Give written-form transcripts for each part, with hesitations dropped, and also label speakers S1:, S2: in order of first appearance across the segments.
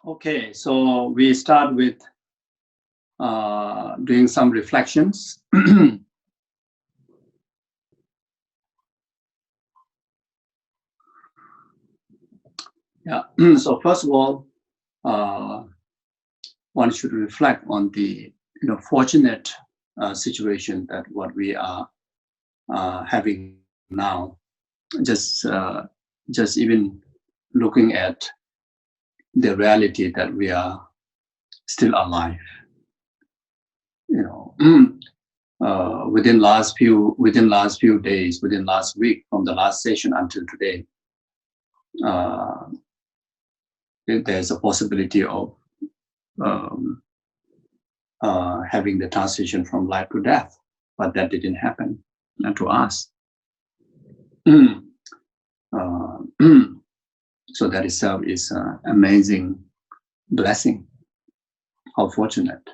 S1: Okay, so we start with doing some reflections. Yeah. So first of all, one should reflect on the fortunate situation that what we are having now. Just even looking at the reality that we are still alive. Within last few days, within last week, from the last session until today, there's a possibility of having the transition from life to death, but that didn't happen to us. So that itself is an amazing blessing. How fortunate.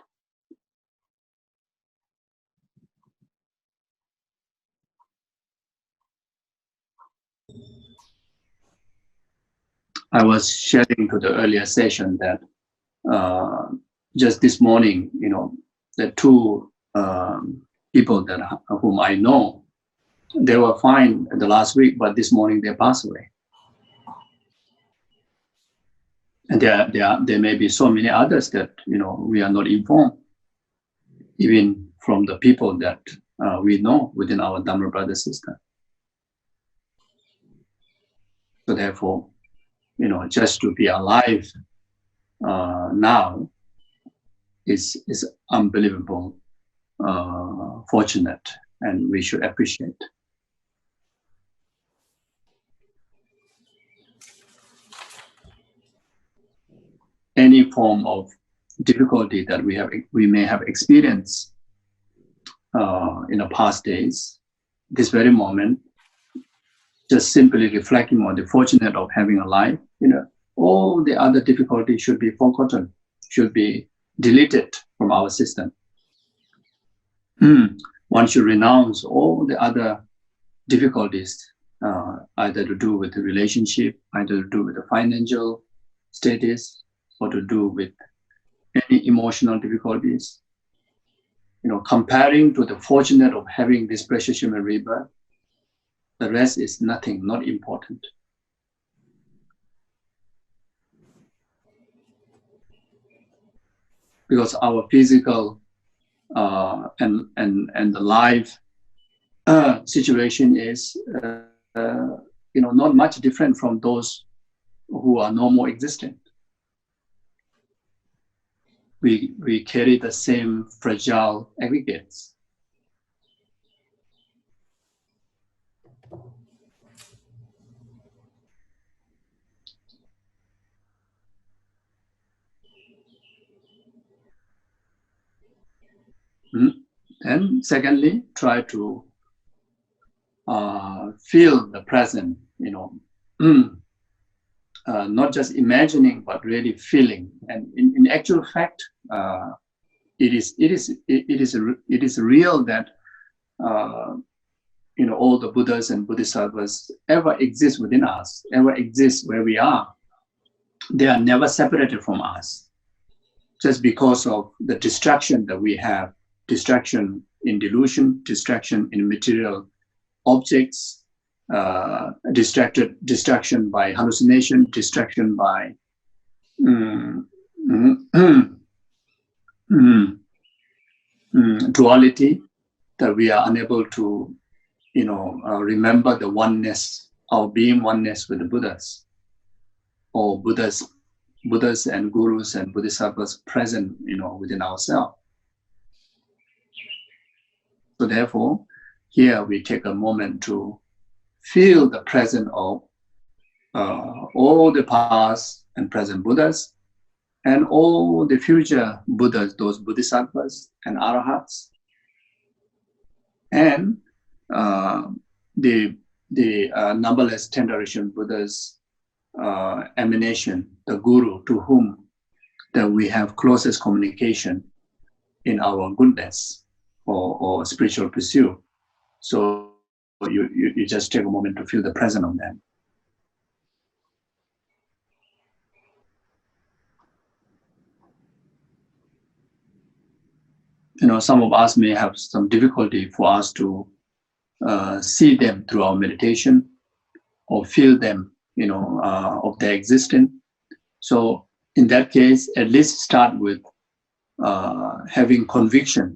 S1: I was sharing to the earlier session that just this morning, the two people that whom I know, they were fine the last week, but this morning they passed away. And there may be so many others that we are not informed, even from the people that we know within our Dhamma brother sister. So therefore, just to be alive now is unbelievable, fortunate, and we should appreciate. Any form of difficulty that we may have experienced in the past days, this very moment, just simply reflecting on the fortunate of having a life, all the other difficulties should be forgotten, should be deleted from our system. One should renounce all the other difficulties, either to do with the relationship, either to do with the financial status, or to do with any emotional difficulties. Comparing to the fortunate of having this precious human rebirth, the rest is nothing, not important. Because our physical and the life situation is not much different from those who are no more existent. We carry the same fragile aggregates. And secondly, try to feel the present, not just imagining, but really feeling. And in actual fact, it is real that all the Buddhas and Bodhisattvas ever exist within us, ever exist where we are. They are never separated from us. Just because of the distraction that we have, distraction in delusion, distraction in material objects, distraction by hallucination, distraction by duality, that we are unable to, remember the oneness, our being oneness with the Buddhas, or Buddhas and Gurus and Bodhisattvas present, within ourselves. So therefore, here we take a moment to feel the presence of all the past and present Buddhas and all the future Buddhas, those Bodhisattvas and Arahats, and the numberless 10 generation Buddhas emanation, the Guru, to whom that we have closest communication in our goodness or spiritual pursuit. So you just take a moment to feel the presence of them. some of us may have some difficulty for us to see them through our meditation or feel them, of their existence. So in that case, at least start with having conviction,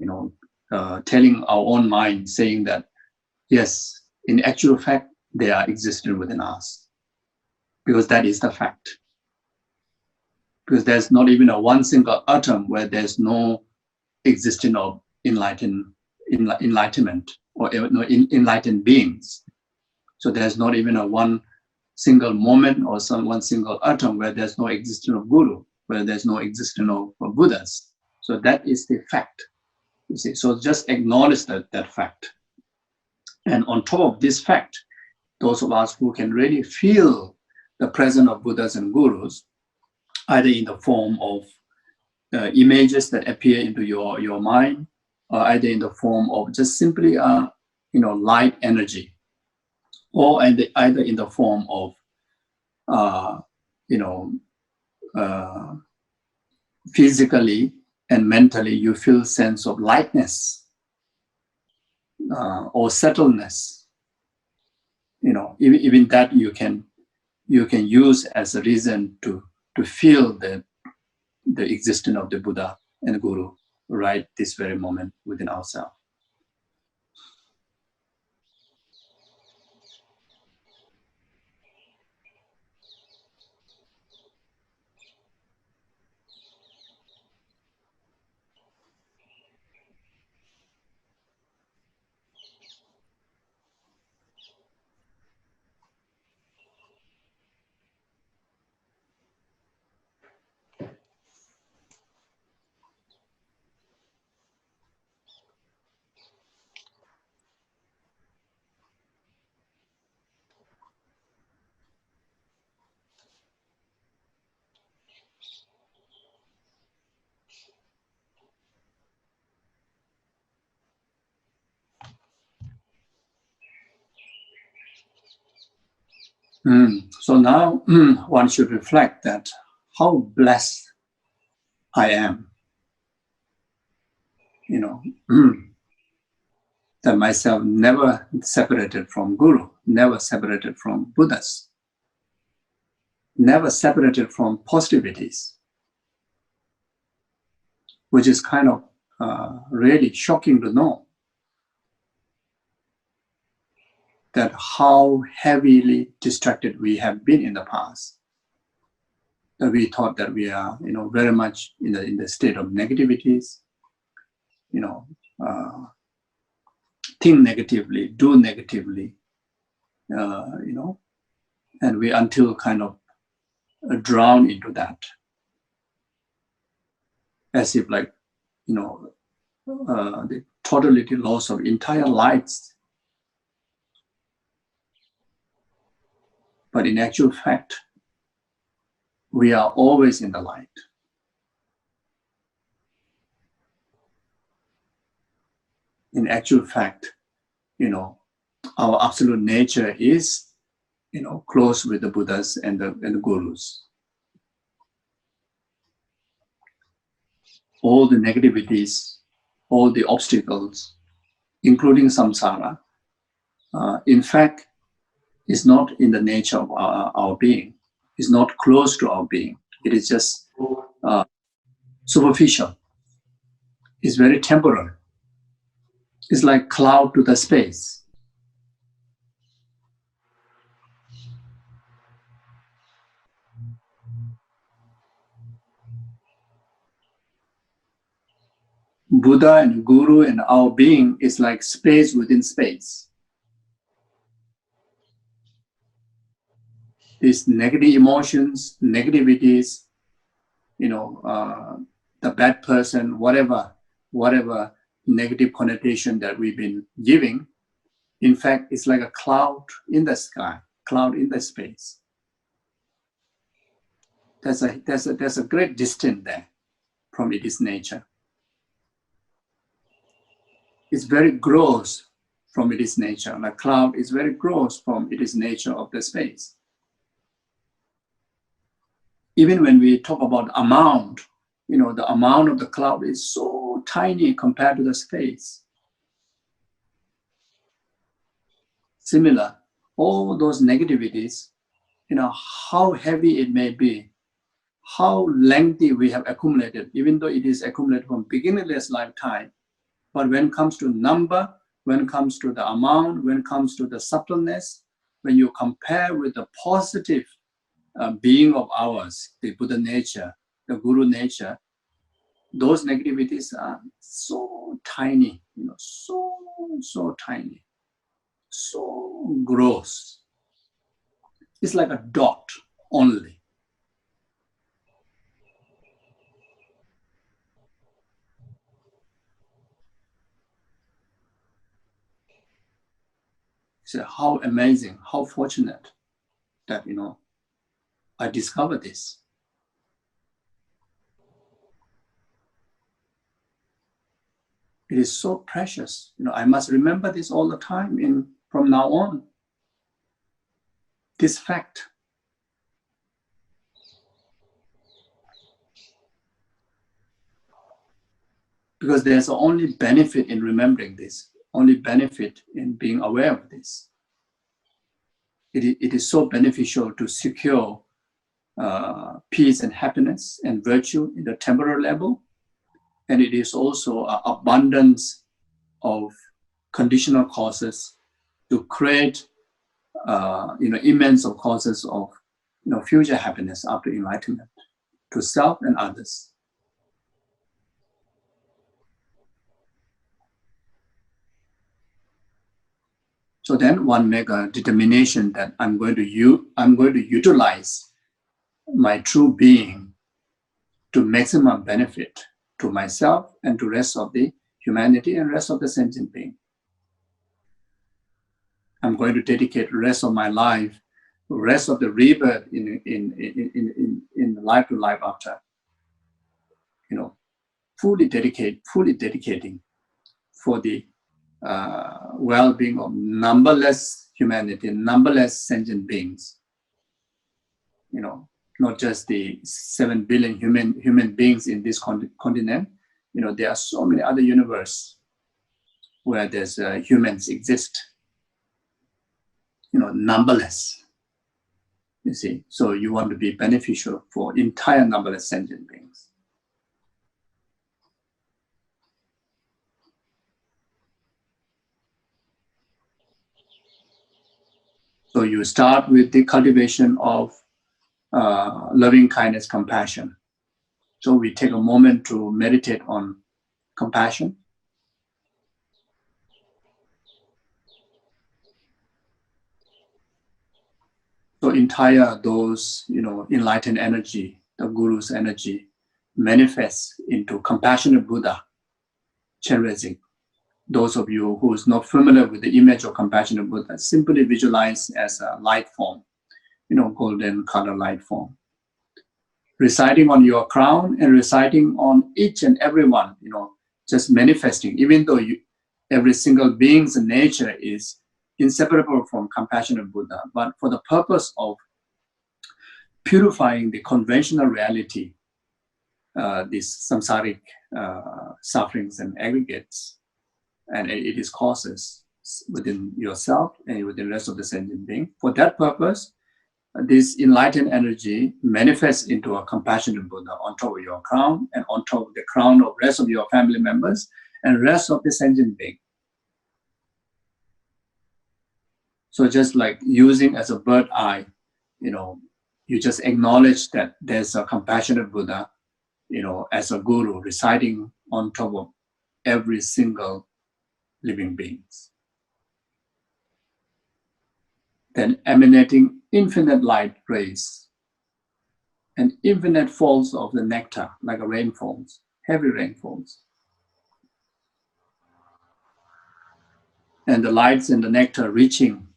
S1: telling our own mind, saying that, yes, in actual fact, they are existing within us, because that is the fact. Because there's not even one single atom where there's no existence of enlightenment or enlightened beings. So there's not even one single moment or one single atom where there's no existence of Guru, where there's no existence of Buddhas. So that is the fact. You see, so just acknowledge that fact. And on top of this fact, those of us who can really feel the presence of Buddhas and Gurus, either in the form of images that appear into your mind, or either in the form of just simply light energy, or either in the form of physically and mentally you feel sense of lightness or settledness. Even that you can use as a reason to feel the existence of the Buddha and the Guru right this very moment within ourselves. So now one should reflect that how blessed I am, that myself never separated from Guru, never separated from Buddhas, never separated from positivities, which is kind of really shocking to know that how heavily distracted we have been in the past. That we thought that we are, very much in the state of negativities, think negatively, do negatively, and we until kind of drown into that, as if like, the totality loss of entire lives. But in actual fact, we are always in the light. In actual fact, our absolute nature is, close with the Buddhas and the Gurus. All the negativities, all the obstacles, including samsara, in fact, is not in the nature of our being. It's not close to our being. It is just superficial. It's very temporary. It's like cloud to the space. Buddha and Guru and our being is like space within space. These negative emotions, negativities, the bad person, whatever negative connotation that we've been giving, in fact, it's like a cloud in the sky, cloud in the space. There's a great distance there from its nature. It's very gross from its nature. The cloud is very gross from its nature of the space. Even when we talk about amount, the amount of the cloud is so tiny compared to the space. Similar, all those negativities, how heavy it may be, how lengthy we have accumulated, even though it is accumulated from beginningless lifetime. But when it comes to number, when it comes to the amount, when it comes to the subtleness, when you compare with the positive being of ours, the Buddha nature, the Guru nature, those negativities are so tiny, so tiny, so gross. It's like a dot only. So how amazing, how fortunate that, I discovered this. It is so precious. I must remember this all the time from now on. This fact. Because there's only benefit in remembering this, only benefit in being aware of this. It is so beneficial to secure peace and happiness and virtue in the temporal level. And it is also an abundance of conditional causes to create immense of causes of future happiness after enlightenment to self and others. So then one make a determination that I'm going to utilize my true being to maximum benefit to myself and to rest of the humanity and rest of the sentient being. I'm going to dedicate the rest of my life, the rest of the rebirth in life to life after, fully dedicating for the well-being of numberless humanity, numberless sentient beings. Not just the 7 billion human beings in this continent. There are so many other universes where there's humans exist. Numberless. You see, so you want to be beneficial for entire numberless sentient beings. So you start with the cultivation of loving kindness, compassion. So we take a moment to meditate on compassion. So entire those, enlightened energy, the Guru's energy, manifests into compassionate Buddha, Chenrezig. Those of you who is not familiar with the image of compassionate Buddha, simply visualize as a light form, golden color light form, residing on your crown and residing on each and every one, just manifesting, even though every single being's nature is inseparable from compassionate Buddha, but for the purpose of purifying the conventional reality, these samsaric sufferings and aggregates, and it is causes within yourself and within the rest of the sentient being. For that purpose, this enlightened energy manifests into a compassionate Buddha on top of your crown and on top of the crown of rest of your family members and rest of the sentient being. So just like using as a bird eye, you just acknowledge that there's a compassionate Buddha, as a guru residing on top of every single living beings. Then emanating infinite light rays and infinite falls of the nectar, like a rainfalls, heavy rainfalls. And the lights and the nectar reaching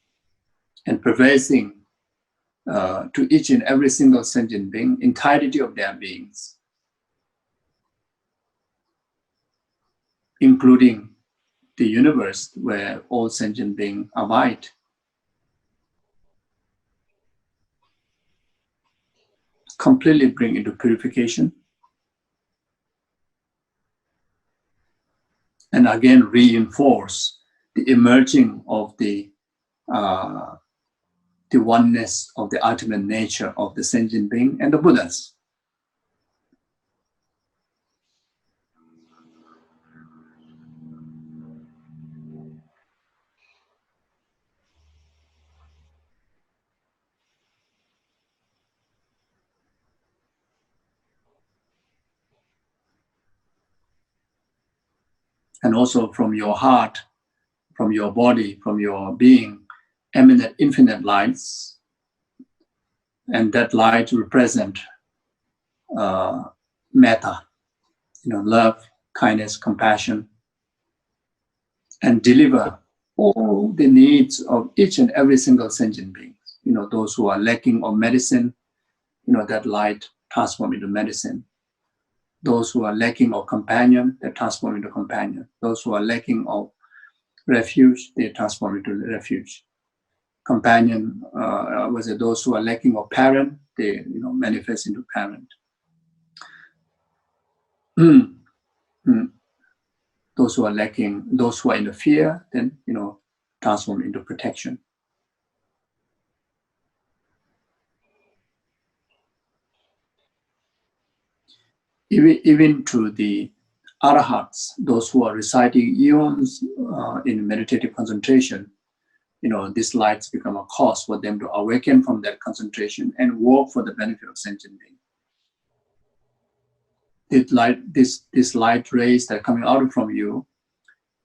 S1: and pervading to each and every single sentient being, entirety of their beings, including the universe where all sentient beings abide. Completely bring into purification. and again reinforce the emerging of the oneness of the ultimate nature of the sentient being and the Buddhas. And also from your heart, from your body, from your being, emanate infinite lights, and that light represent metta, love, kindness, compassion, and deliver all the needs of each and every single sentient being. Those who are lacking of medicine, that light transform into medicine. Those who are lacking of companion, they transform into companion. Those who are lacking of refuge, they transform into refuge. Companion, was it those who are lacking of parent, they manifest into parent. Those who are lacking, those who are in the fear, then transform into protection. Even to the arahats, those who are reciting eons in meditative concentration, these lights become a cause for them to awaken from that concentration and work for the benefit of sentient being. This light rays that are coming out from you,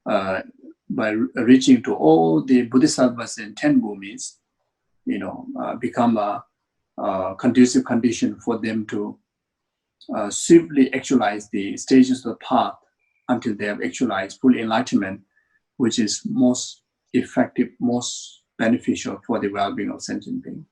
S1: by reaching to all the bodhisattvas in 10 bhumis, become a conducive condition for them to swiftly actualize the stages of the path until they have actualized full enlightenment, which is most effective, most beneficial for the well-being of sentient being.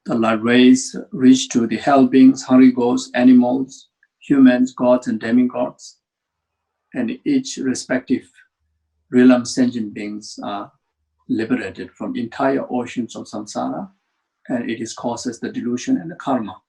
S1: The light rays reach to the hell beings, hungry ghosts, animals, humans, gods, and demigods, and each respective realm sentient beings are liberated from entire oceans of samsara, and it is causes the delusion and the karma.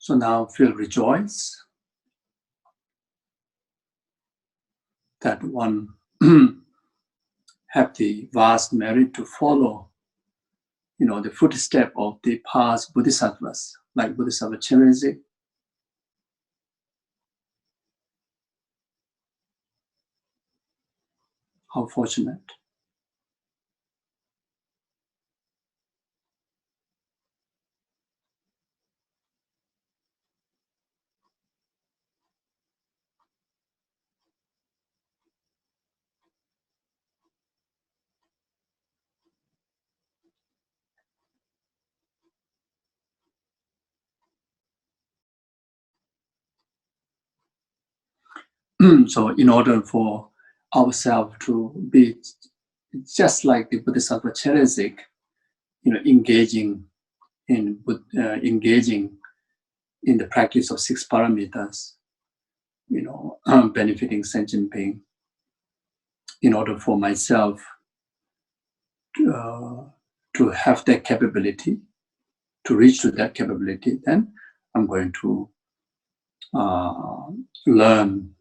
S1: So now feel rejoice that one have the vast merit to follow, the footstep of the past bodhisattvas, like Bodhisattva Chenrezig. How fortunate. So in order for ourselves to be It's just like the Bodhisattva Cheresik, engaging in the practice of 6 paramitas, benefiting sentient being, in order for myself to have that capability, to reach to that capability, then I'm going to learn,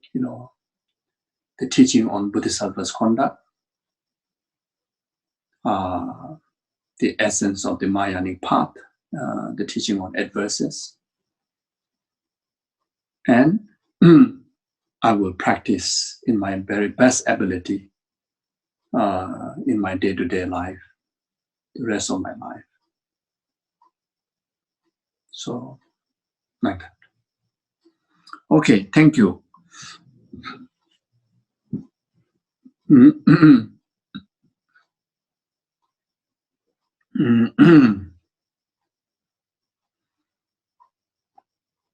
S1: the teaching on Bodhisattva's conduct, the essence of the Mayanic path, the teaching on adverses, and I will practice in my very best ability in my day-to-day life, the rest of my life. So, like that. Okay, thank you.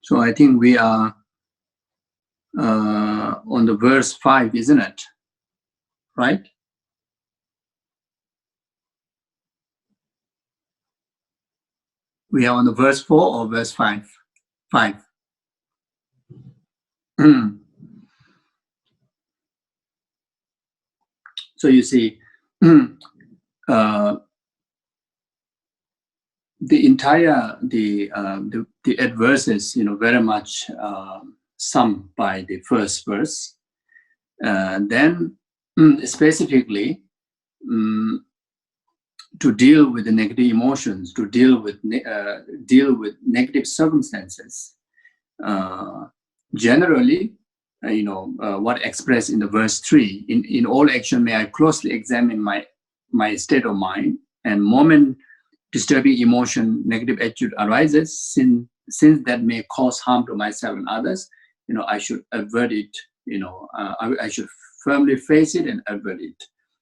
S1: So I think we are on the verse 5, isn't it? Right? We are on the verse 4 or verse 5? 5. So you see, the entire the adverses, very much summed by the first verse. Then specifically to deal with the negative emotions, to deal with negative circumstances. Generally, what expressed in the verse 3, in all action may I closely examine my state of mind, and moment disturbing emotion, negative attitude arises, since that may cause harm to myself and others, I should avert it, I should firmly face it and avert it.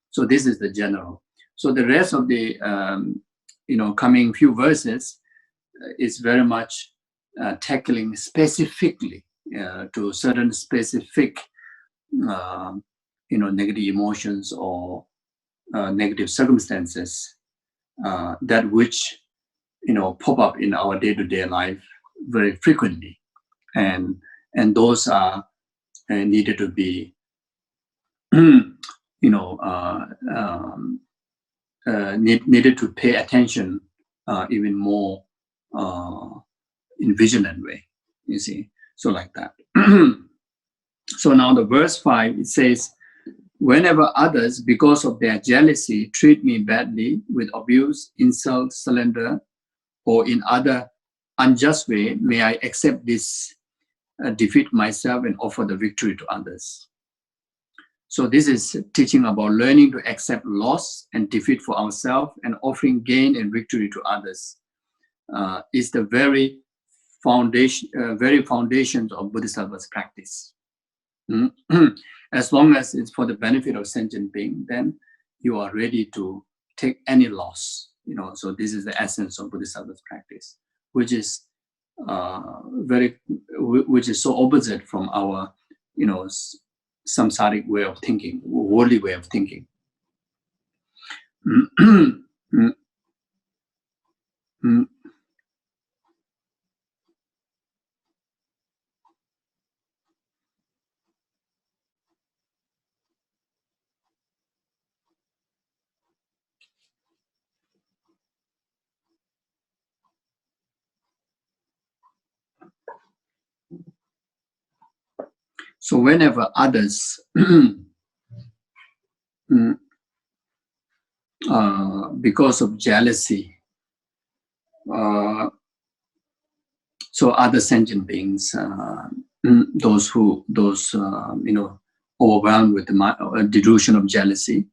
S1: So this is the general. So the rest of the, coming few verses is very much tackling specifically to certain specific, negative emotions or negative circumstances that which, pop up in our day-to-day life very frequently, and those are needed to be, needed to pay attention even more in vigilant way. You see, so like that. So now the verse 5, it says, whenever others, because of their jealousy, treat me badly with abuse, insult, slander, or in other unjust way, may I accept this, defeat myself and offer the victory to others. So this is teaching about learning to accept loss and defeat for ourselves and offering gain and victory to others. Is the very foundations of Bodhisattva's practice. As long as it's for the benefit of sentient being, then you are ready to take any loss. So this is the essence of Bodhisattva's practice, which is which is so opposite from our, samsaric way of thinking, worldly way of thinking. So whenever others because of jealousy, so other sentient beings, those overwhelmed with the delusion of jealousy,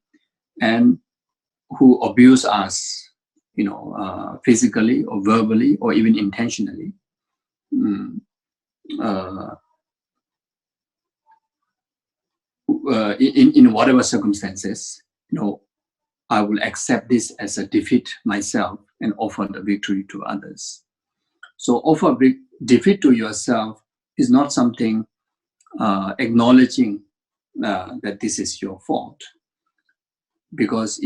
S1: and who abuse us, physically or verbally or even intentionally, in whatever circumstances, I will accept this as a defeat myself and offer the victory to others. So offer defeat to yourself is not something acknowledging that this is your fault. because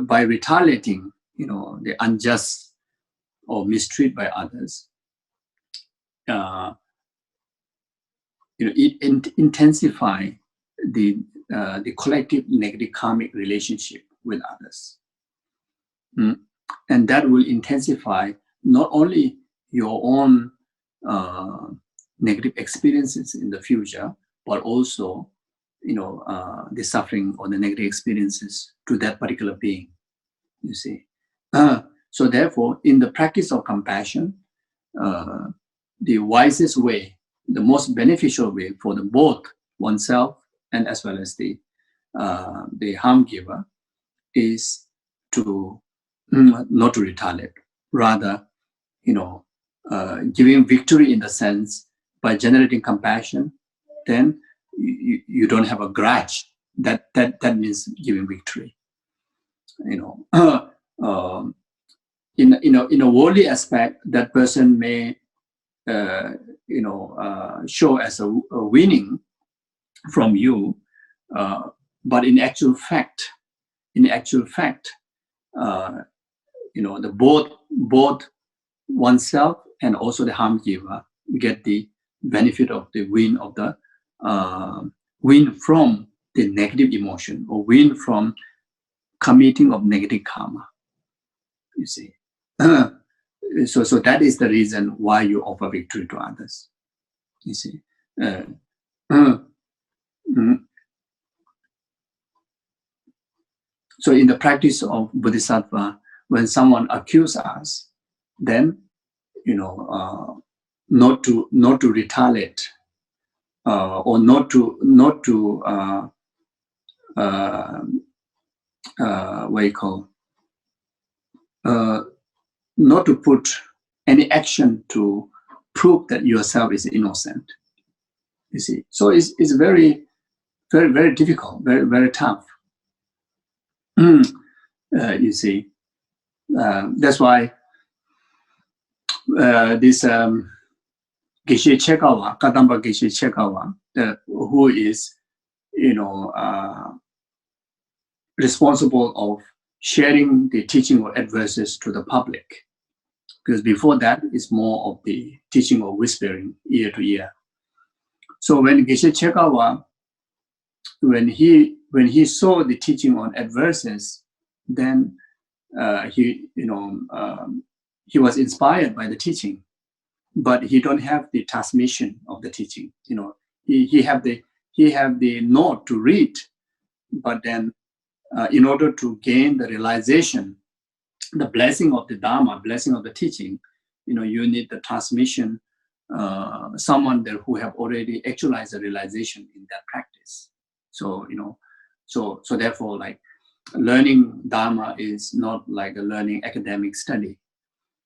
S1: by retaliating, the unjust or mistreated by others, it intensify the collective negative karmic relationship with others. And that will intensify not only your own negative experiences in the future, but also, the suffering or the negative experiences to that particular being, you see. So therefore, in the practice of compassion, the wisest way, the most beneficial way for both oneself and as well as the harm giver is to not to retaliate, rather, giving victory in the sense by generating compassion, then you don't have a grudge. That means giving victory. In a worldly aspect, that person may show as a winning from you, but in actual fact, the both oneself and also the harm giver get the benefit of the win of the win from the negative emotion, or win from committing of negative karma, you see. So that is the reason why you offer victory to others, you see. So in the practice of Bodhisattva, when someone accuses us, then not to retaliate, or not to what you call, not to put any action to prove that yourself is innocent, you see. So it's very, very, very difficult, very, very tough. You see, that's why this Geshe Chekawa, Kadamba Geshe Chekawa, who is, responsible of sharing the teaching of adverses to the public, because before that it's more of the teaching of whispering ear to ear. So when Geshe Chekawa, when he saw the teaching on adverses, then he was inspired by the teaching, but he don't have the transmission of the teaching. He have the note to read, but then in order to gain the realization, the blessing of the Dharma, blessing of the teaching, you need the transmission, someone there who have already actualized the realization in that practice. So, so therefore, like, learning Dharma is not like a learning academic study,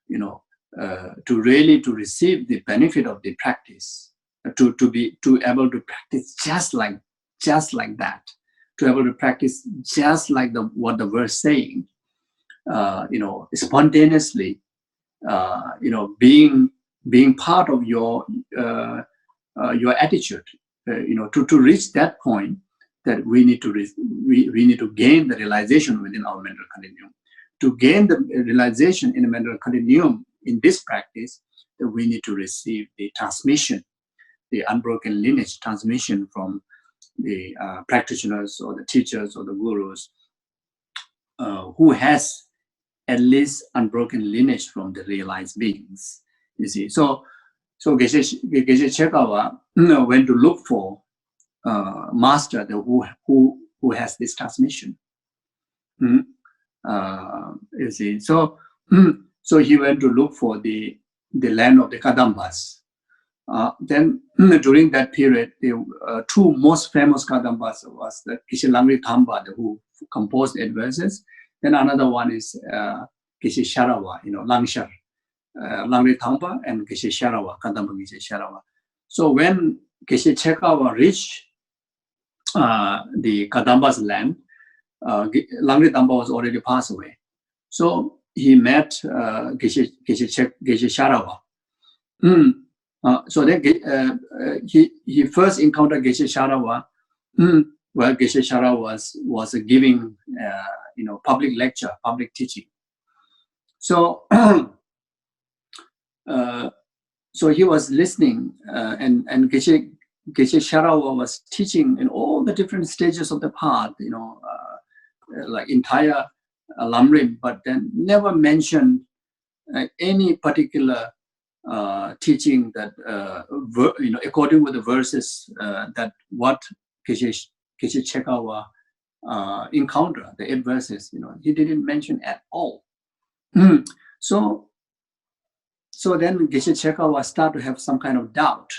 S1: to really to receive the benefit of the practice, to able to practice just like that, to able to practice just like what the verse saying, spontaneously, being part of your attitude, to reach that point, that we need to gain the realization within our mental continuum. To gain the realization in the mental continuum in this practice, that we need to receive the transmission, the unbroken lineage transmission from the practitioners or the teachers or the gurus, who has at least unbroken lineage from the realized beings. You see, so Geshe Chekawa went to look for master who has this transmission. You see, so he went to look for the land of the Kadambas. Then during that period, the two most famous Kadambas was the Geshe Langri Thamba, who composed adverses. Then another one is Geshe Sharawa, Langshar, Langri Thamba, and Geshe Sharawa, Kadamba Geshe Sharawa. So when Geshe Chekawa reached the Kadamba's land, Langri Thamba was already passed away. So he met Geshe Sharawa. So then he first encountered Geshe Sharawa where Geshe Shara was giving public lecture, public teaching. So so he was listening, and Geshe Sharawa was teaching in all the different stages of the path, like entire Lamrim, but then never mentioned any particular teaching that, according with the verses that what Geshe Chekawa encounter, the 8 verses, he didn't mention at all. So then Geshe Chekawa start to have some kind of doubt.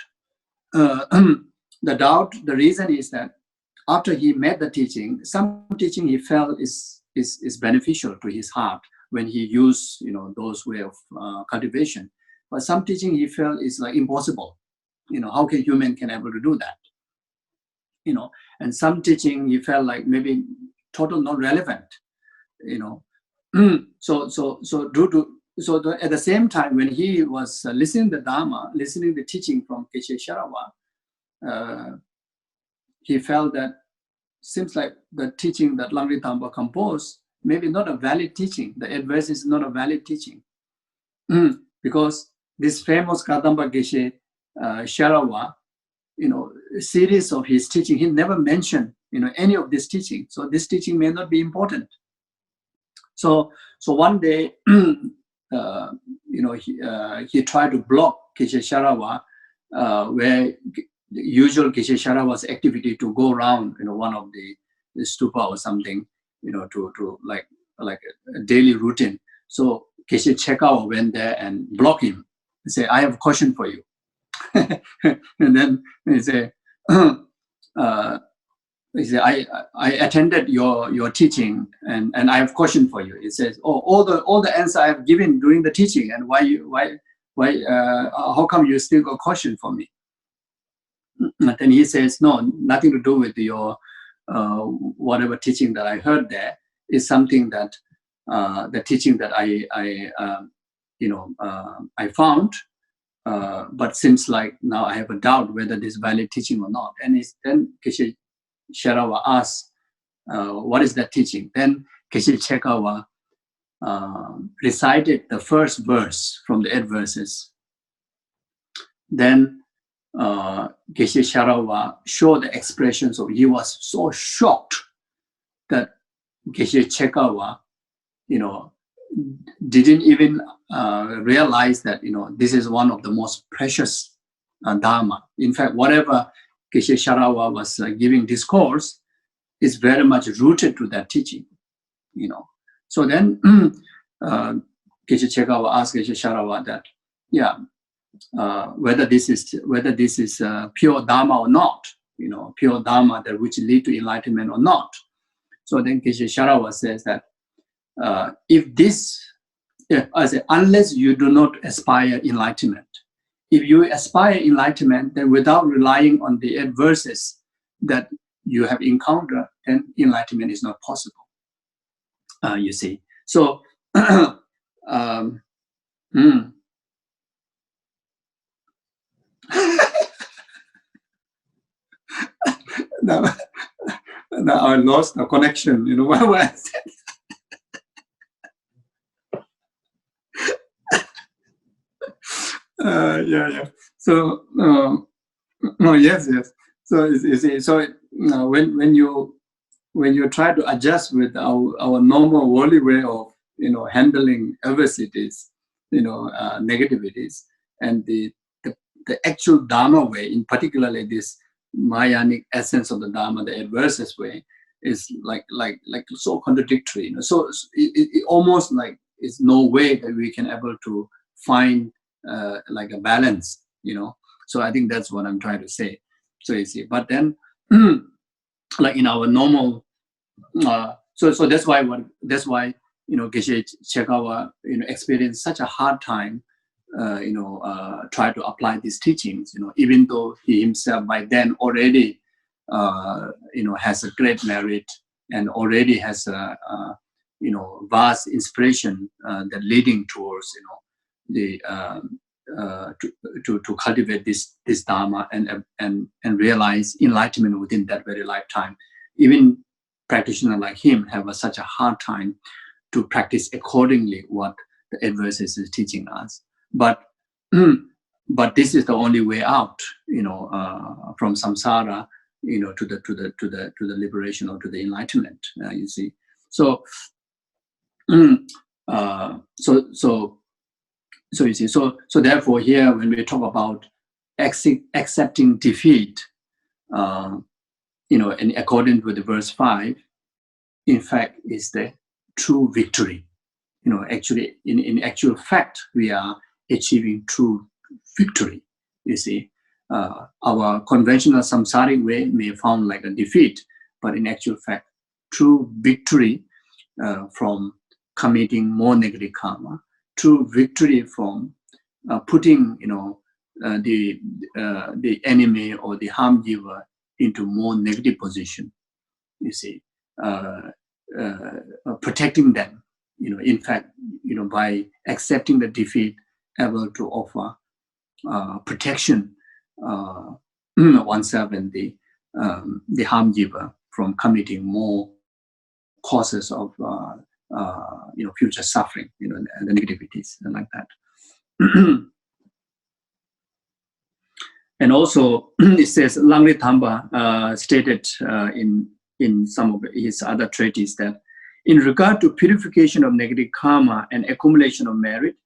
S1: The reason is that after he met the teaching, some teaching he felt is beneficial to his heart when he used, those way of cultivation. But some teaching he felt is like impossible. How can human can able to do that? And some teaching he felt like maybe total not relevant. So at the same time, when he was listening the Dharma, listening the teaching from Geshe Sharawa, he felt that seems like the teaching that Langri Tamba composed maybe not a valid teaching. The advice is not a valid teaching. Because this famous Kadamba Geshe Sharawa, series of his teaching, he never mentioned, any of this teaching. So this teaching may not be important. So one day, he tried to block Geshe Sharawa, where the usual Geshe Sharawa's activity to go around, one of the stupa or something, to like a daily routine. So Geshe Chekawa went there and blocked him and say, "I have a question for you." And then he said, I attended your teaching and I have a question for you. It says, "Oh, all the answer I have given during the teaching, and how come you still got a question for me?" And then he says, "No, nothing to do with your whatever teaching that I heard there. Is something that the teaching that I found, but seems like now I have a doubt whether this is valid teaching or not." And then Geshe Sharawa asked, "What is that teaching?" Then Geshe Chekawa recited the first verse from the 8 verses. Then Geshe Sharawa showed the expressions of, he was so shocked that Geshe Chekawa, didn't even realize that, this is one of the most precious Dharma. In fact, whatever Geshe Sharawa was giving discourse is very much rooted to that teaching, So then Geshe Chekawa asked Geshe Sharawa that, whether this is pure Dharma or not, pure Dharma that which lead to enlightenment or not. So then Geshe Sharawa says that unless you do not aspire enlightenment, if you aspire enlightenment, then without relying on the 8 verses that you have encountered, then enlightenment is not possible. You see. So now I lost the connection. What I said. So yes. So when you try to adjust with our normal worldly way of handling adversities, negativities, and the actual Dharma way, in particularly this Mayanic essence of the Dharma, the adverses way, is like so contradictory. So it almost like it's no way that we can able to find like a balance. So I think that's what I'm trying to say. So you see, but then like in our normal, so that's why Geshe Chekawa experienced such a hard time. Try to apply these teachings, even though he himself by then already, has a great merit and already has a vast inspiration that leading towards, to cultivate this Dharma and realize enlightenment within that very lifetime. even practitioners like him have such a hard time to practice accordingly what the adversaries is teaching us. But but this is the only way out, from samsara, to the liberation or to the enlightenment. You see, so so you see, so therefore here when we talk about accepting defeat, and according to the verse 5, in fact, is the true victory. Actually, in actual fact, we are achieving true victory. You see, our conventional samsaric way may sound like a defeat, but in actual fact, true victory from committing more negative karma, true victory from putting, the enemy or the harm giver into more negative position. You see, protecting them. In fact, by accepting the defeat, able to offer protection oneself and the harm giver from committing more causes of future suffering, the negativities and like that. And also, it says Langri Thamba stated in some of his other treatises that in regard to purification of negative karma and accumulation of merit,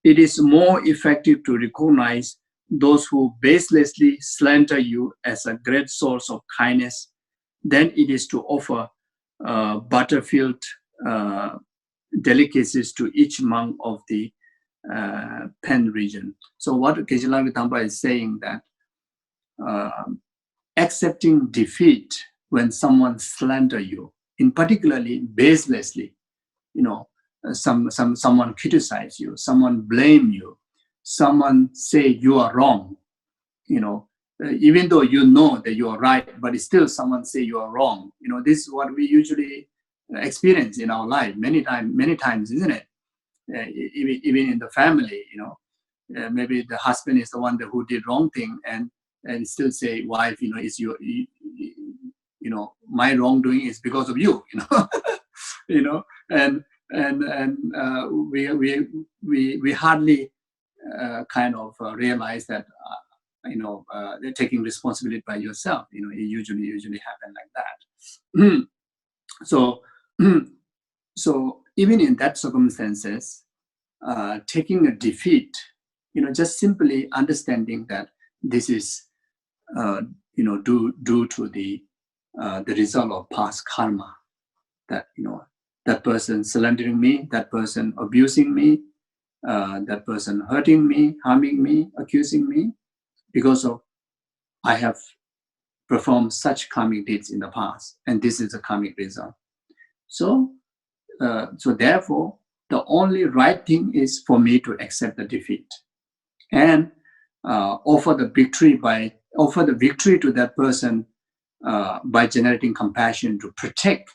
S1: it is more effective to recognize those who baselessly slander you as a great source of kindness than it is to offer butterfield delicacies to each monk of the Pen region. So what Geshe Thamba is saying that accepting defeat when someone slander you, in particularly baselessly, someone criticize you, someone blame you, someone say you are wrong, even though you know that you are right, but still someone say you are wrong. This is what we usually experience in our life many times, isn't it? Even in the family, maybe the husband is the one who did wrong thing, and still say, wife, it's your, my wrongdoing is because of you, and we hardly kind of realize that, they're taking responsibility by yourself. It usually happen like that. So even in that circumstances, taking a defeat, just simply understanding that this is, due to the result of past karma, that, that person slandering me, that person abusing me, that person hurting me, harming me, accusing me, because of I have performed such karmic deeds in the past, and this is a karmic result. So therefore, the only right thing is for me to accept the defeat and offer the victory to that person by generating compassion to protect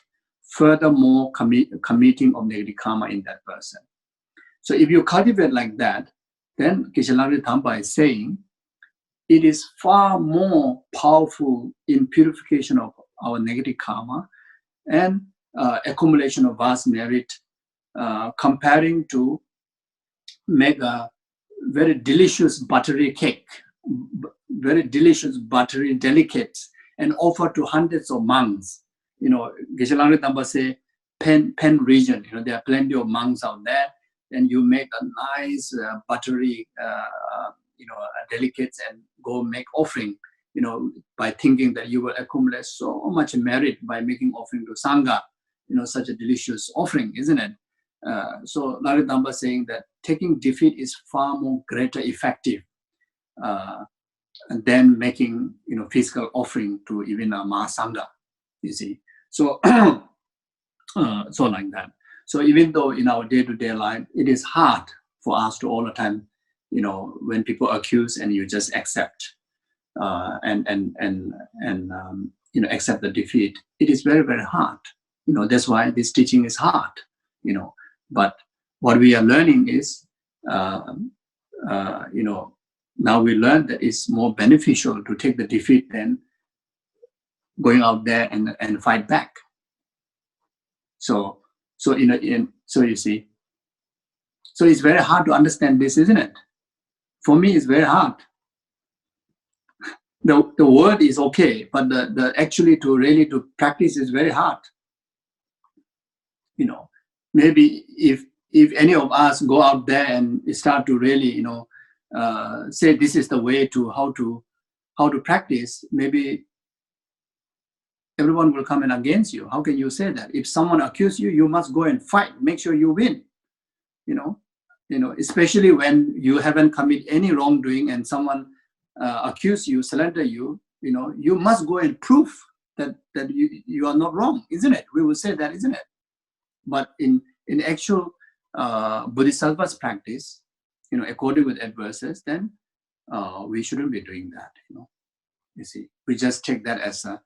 S1: furthermore committing of negative karma in that person. So if you cultivate like that, then Geshe Thamba is saying it is far more powerful in purification of our negative karma and accumulation of vast merit, comparing to make a very delicious buttery cake, very delicious buttery delicate, and offer to hundreds of monks. Geshe Thamba say, Pen region, there are plenty of monks out there, and you make a nice buttery, delicates and go make offering, by thinking that you will accumulate so much merit by making offering to Sangha, such a delicious offering, isn't it? So Langri Thamba saying that taking defeat is far more greater effective than making, physical offering to even a Mahasangha, you see. So, so like that. So even though in our day-to-day life, it is hard for us to all the time, when people accuse and you just accept and accept the defeat, it is very, very hard. That's why this teaching is hard. But what we are learning is, now we learn that it's more beneficial to take the defeat than going out there and fight back. So you see, so it's very hard to understand this, isn't it? For me, it's very hard. The word is okay, but the actually to practice is very hard. Maybe if any of us go out there and start to really, say this is the way to how to practice, maybe everyone will come in against you. How can you say that? If someone accuses you, you must go and fight. Make sure you win. Especially when you haven't committed any wrongdoing and someone accuse you, slander you. You must go and prove that you are not wrong, isn't it? We will say that, isn't it? But in actual Bodhisattva's practice, according with adverses, then we shouldn't be doing that. You see, we just take that as a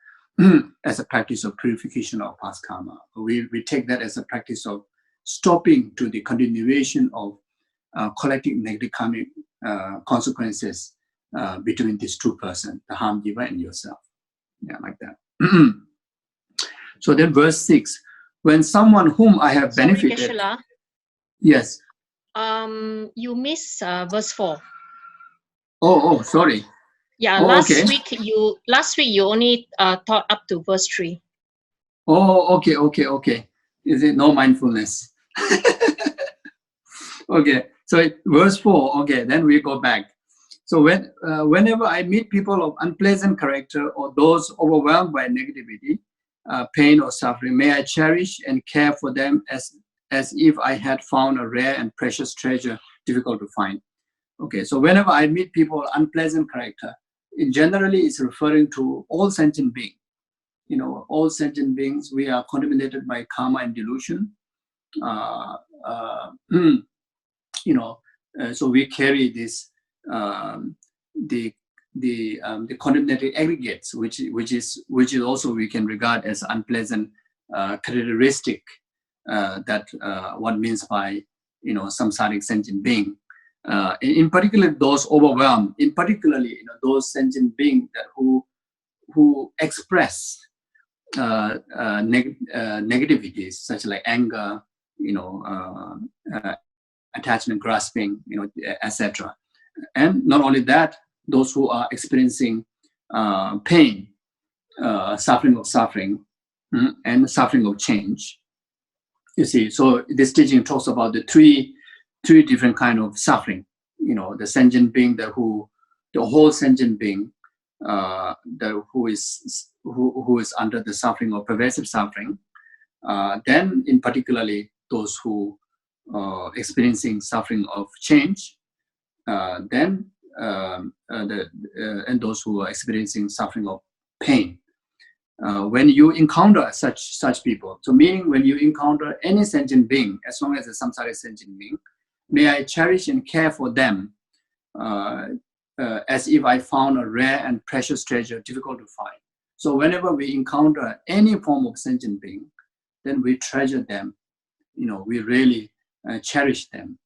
S1: as a practice of purification of past karma. We take that as a practice of stopping to the continuation of collecting negative karmic consequences between these two persons, the harm giver and yourself. Yeah, like that. So then verse 6, when someone whom I have benefited...
S2: Sorry, Geshe-la.
S1: Yes.
S2: You missed verse 4.
S1: Oh, sorry.
S2: Yeah, last week you only taught up to verse 3.
S1: Oh, okay. Is it no mindfulness? Okay, so verse 4, okay, then we go back. So whenever I meet people of unpleasant character or those overwhelmed by negativity, pain or suffering, may I cherish and care for them as if I had found a rare and precious treasure difficult to find. Okay, so whenever I meet people of unpleasant character, in generally it's referring to all sentient beings. All sentient beings, we are contaminated by karma and delusion. So we carry this the contaminated aggregates, which is also we can regard as unpleasant characteristic that one means by samsaric sentient being. In particular, those overwhelmed, in particularly those sentient beings that who express negativities such like anger, attachment, grasping, etc. And not only that, those who are experiencing pain, suffering, and suffering of change. You see, so this teaching talks about the three different kind of suffering. The sentient being, the whole sentient being, who is under the suffering of pervasive suffering. Then, in particularly, those who experiencing suffering of change, and those who are experiencing suffering of pain. When you encounter such people, so meaning when you encounter any sentient being, as long as a samsaric sentient being, may I cherish and care for them as if I found a rare and precious treasure difficult to find. So whenever we encounter any form of sentient being, then we treasure them. We really cherish them.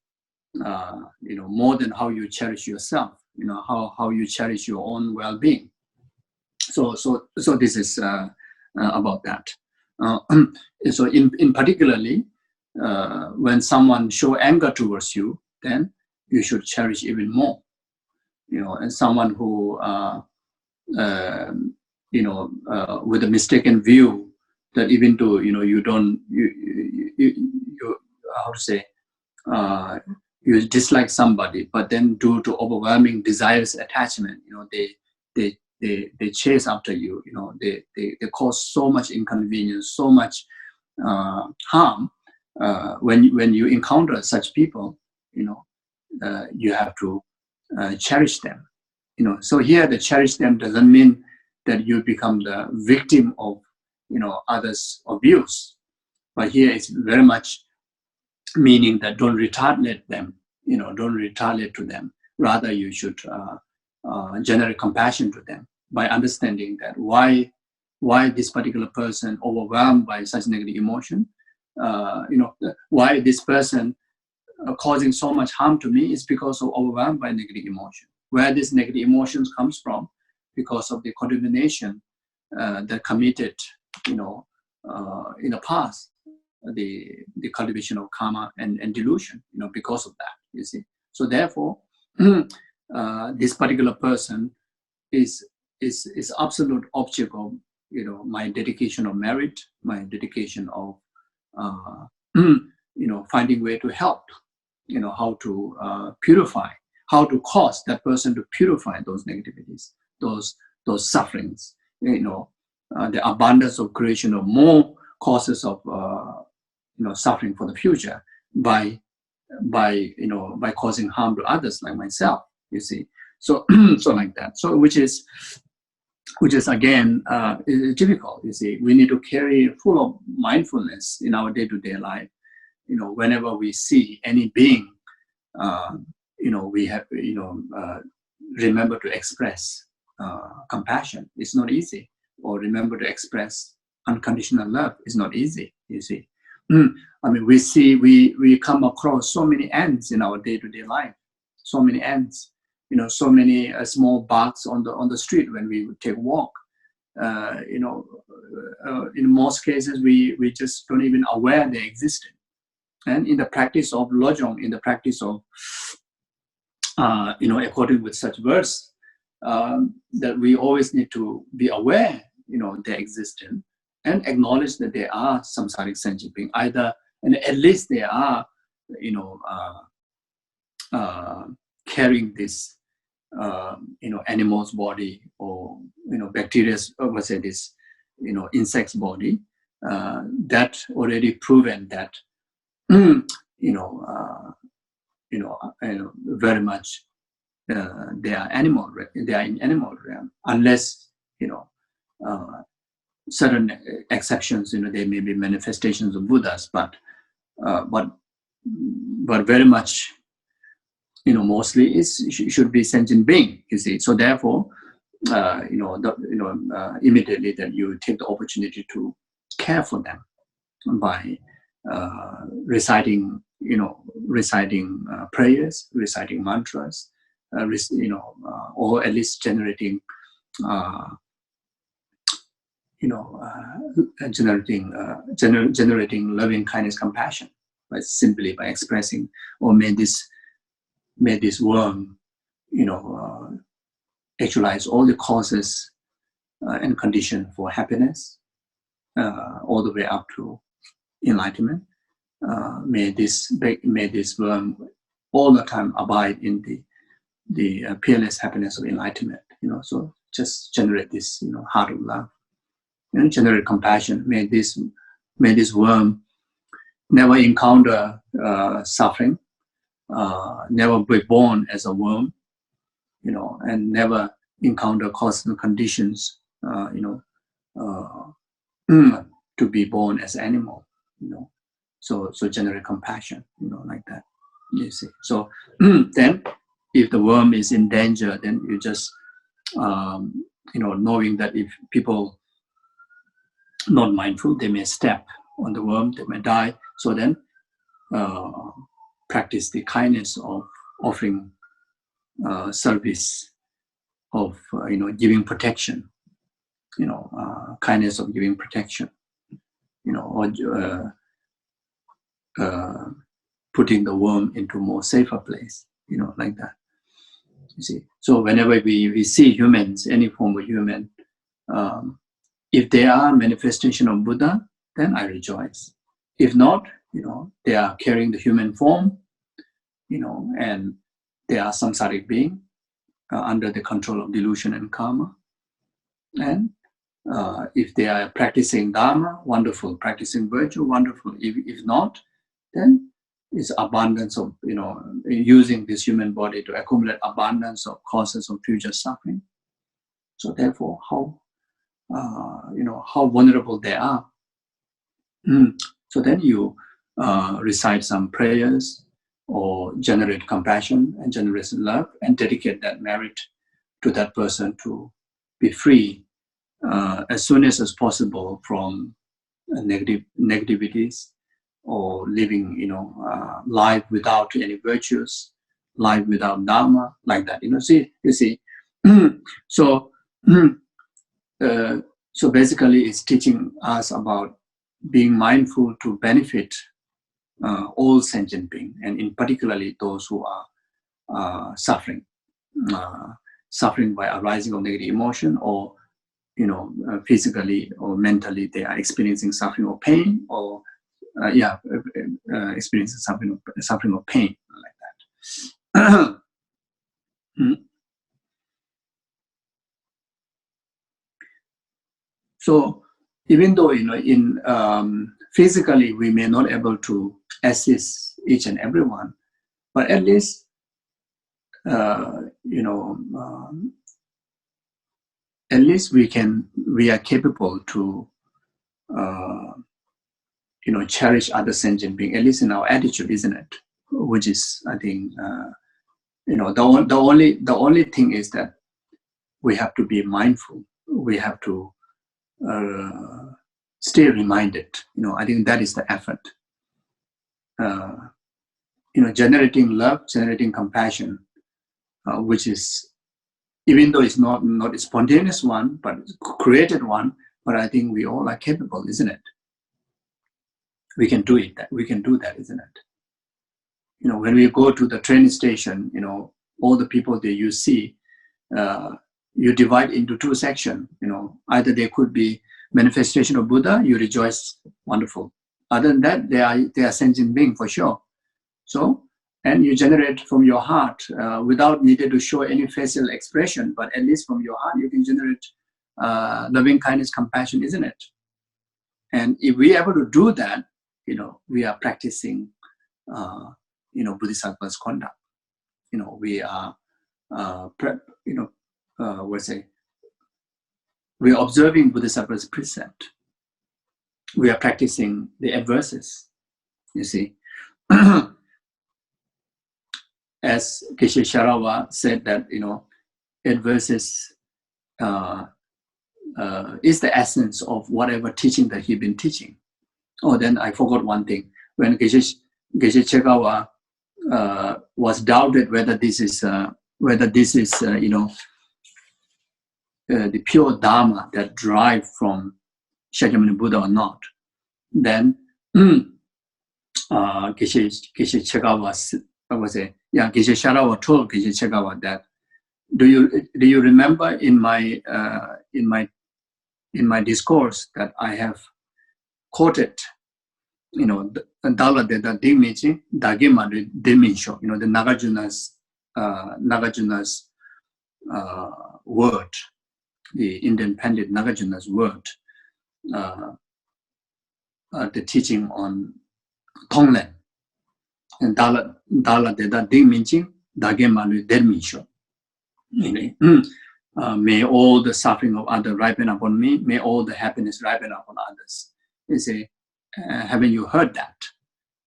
S1: More than how you cherish yourself. How you cherish your own well-being. So this is about that. So in particularly, when someone show anger towards you, then you should cherish even more. And someone who with a mistaken view that even though you don't how to say you dislike somebody, but then due to overwhelming desires, attachment, they chase after you. They cause so much inconvenience, so much harm. When you encounter such people, you have to cherish them. So here the cherish them doesn't mean that you become the victim of others' abuse, but here it's very much meaning that don't retaliate them. Don't retaliate to them. Rather, you should generate compassion to them by understanding that why this particular person overwhelmed by such negative emotion, why this person causing so much harm to me is because of overwhelmed by negative emotion. Where this negative emotions comes from, because of the condemnation that committed, in the past, the cultivation of karma and delusion, because of that, you see. So therefore, this particular person is absolute object of, my dedication of merit, my dedication of, finding way to help, how to purify, how to cause that person to purify those negativities, those sufferings, the abundance of creation of more causes of, suffering for the future by causing harm to others like myself, you see. So so like that. So which is again is difficult, you see. We need to carry full of mindfulness in our day-to-day life. Whenever we see any being, we have remember to express compassion. It's not easy. Or remember to express unconditional love. It's not easy, you see. I mean, we come across so many ants in our day-to-day life. So many ants, so many small bugs on the street when we take a walk. In most cases, we just don't even aware they existed. And in the practice of lojong, in the practice of, according with such verse, that we always need to be aware, their existence, and acknowledge that they are samsaric sentient being. Either, and at least they are, carrying this, animal's body, or bacteria's, this, insect's body. That already proven that, very much they are animal. They are in animal realm, unless certain exceptions. There may be manifestations of Buddhas, but very much, mostly should be sentient being. You see, so therefore, immediately that you take the opportunity to care for them by reciting prayers, reciting mantras, or at least generating, generating loving kindness, compassion, simply by expressing, or may this worm, actualize all the causes and condition for happiness, all the way up to enlightenment. May this worm all the time abide in the peerless happiness of enlightenment. So just generate this, heart of love, generate compassion. May this worm never encounter suffering, never be born as a worm, and never encounter causes and conditions, to be born as animal, So generate compassion, like that, you see. So then, if the worm is in danger, then you just, knowing that if people not mindful, they may step on the worm, they may die. So then, practice the kindness of offering service of, giving protection, kindness of giving protection, or putting the worm into a more safer place, like that. You see. So whenever we see humans, any form of human, if they are manifestation of Buddha, then I rejoice. If not, they are carrying the human form, and they are samsaric being under the control of delusion and karma. And if they are practicing Dharma, wonderful. Practicing virtue, wonderful. If not, then it's abundance of, using this human body to accumulate abundance of causes of future suffering. So therefore, how vulnerable they are. So then you recite some prayers, or generate compassion and generate love, and dedicate that merit to that person to be free as soon as possible from negativities, or living, life without any virtues, life without Dharma, like that. You see. So So basically, it's teaching us about being mindful to benefit all sentient beings, and in particularly those who are suffering by arising of negative emotion, or physically or mentally they are experiencing suffering or pain, or experiencing suffering or pain like that. So even though in physically we may not able to assist each and everyone, but at least at least we are capable to cherish other sentient being, at least in our attitude, isn't it? Which is, I think, the only thing is that we have to be mindful. We have to stay reminded. I think that is the effort. Generating love, generating compassion, which is, even though it's not a spontaneous one, but it's a created one, but I think we all are capable, isn't it? We can do it. We can do that, isn't it? When we go to the train station, all the people that you see, you divide into two sections. Either they could be manifestation of Buddha, you rejoice, wonderful. Other than that, they are sentient being for sure. So, and you generate from your heart without needing to show any facial expression, but at least from your heart, you can generate loving kindness, compassion, isn't it? And if we are able to do that, we are practicing, Bodhisattva's conduct. We are, we are observing Bodhisattva's precept. We are practicing the adverses, you see. As Geshe Sharawa said that, adverses is the essence of whatever teaching that he'd been teaching. Oh, then I forgot one thing. When Geshe Chegawa was doubted whether this is the pure Dharma that drive from Shakyamuni Buddha or not, then Geshe Chegawa Geshe Sharawa told Geshe Chegawa that, do you remember in my discourse that I have quoted, Dala Deda Dimichi, Dagimari Dimisho, the Nagarjuna's word, the independent Nagarjuna's word, the teaching on Tonglen. And Dala Deda Dimichi, Dagimari Dimisho. May all the suffering of others ripen upon me, may all the happiness ripen upon others. You see, haven't you heard that?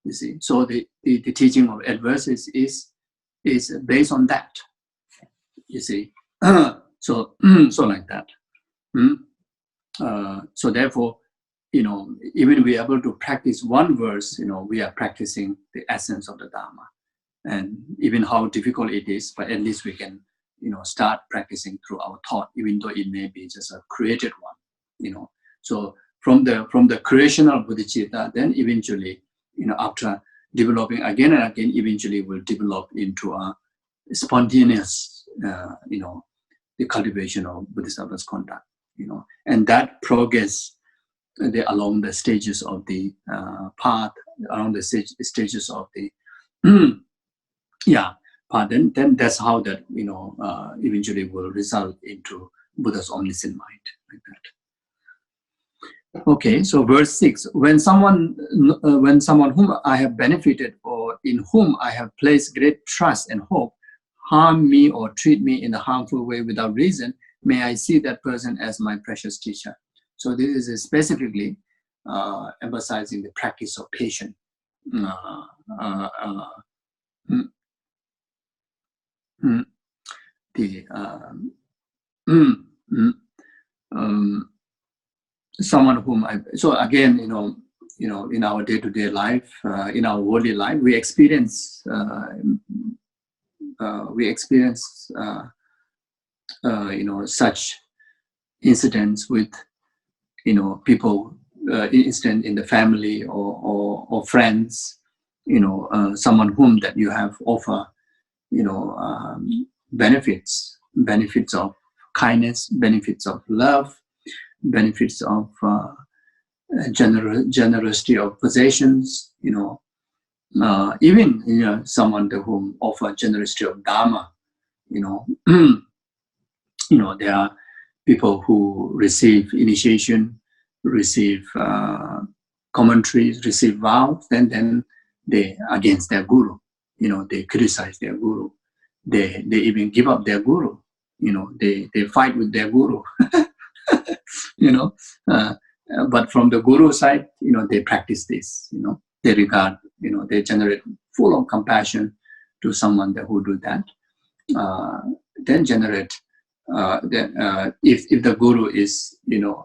S1: You see, so the teaching of adverses is based on that. You see, so like that. So therefore, even we are able to practice one verse, we are practicing the essence of the Dharma, and even how difficult it is, but at least we can, start practicing through our thought, even though it may be just a created one. So from the creation of bodhicitta, then eventually, after developing again and again, eventually will develop into a spontaneous, the cultivation of Bodhisattva's conduct, and that progress along the stages of the path, along the stages of the path, then that's how that eventually will result into Buddha's omniscient mind, like that. Okay, so verse 6: when someone whom I have benefited or in whom I have placed great trust and hope harm me or treat me in a harmful way without reason, may I see that person as my precious teacher. So this is specifically emphasizing the practice of patience. Someone whom so again, in our day-to-day life, in our worldly life, we experience such incidents with people, instant in the family or friends, someone whom that you have offer, benefits of kindness, benefits of love, benefits of generosity of possessions, even someone to whom offer generosity of dharma, there are people who receive initiation, receive commentaries, receive vows, then they against their guru, they criticize their guru, they even give up their guru, they fight with their guru, but from the guru side, they practice this, they regard, they generate full of compassion to someone who do that, then generate. If the guru is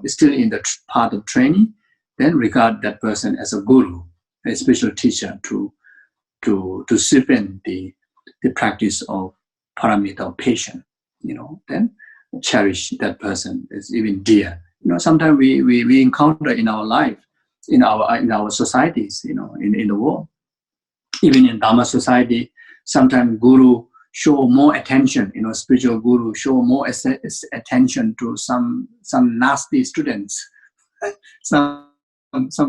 S1: still in the part of training, then regard that person as a guru, a special teacher to sweeten the practice of paramita of patience. Then cherish that person as even dear. Sometimes we encounter in our life, in our societies, in the world, even in Dharma society, sometimes guru show more attention, spiritual guru show more attention to some nasty students, some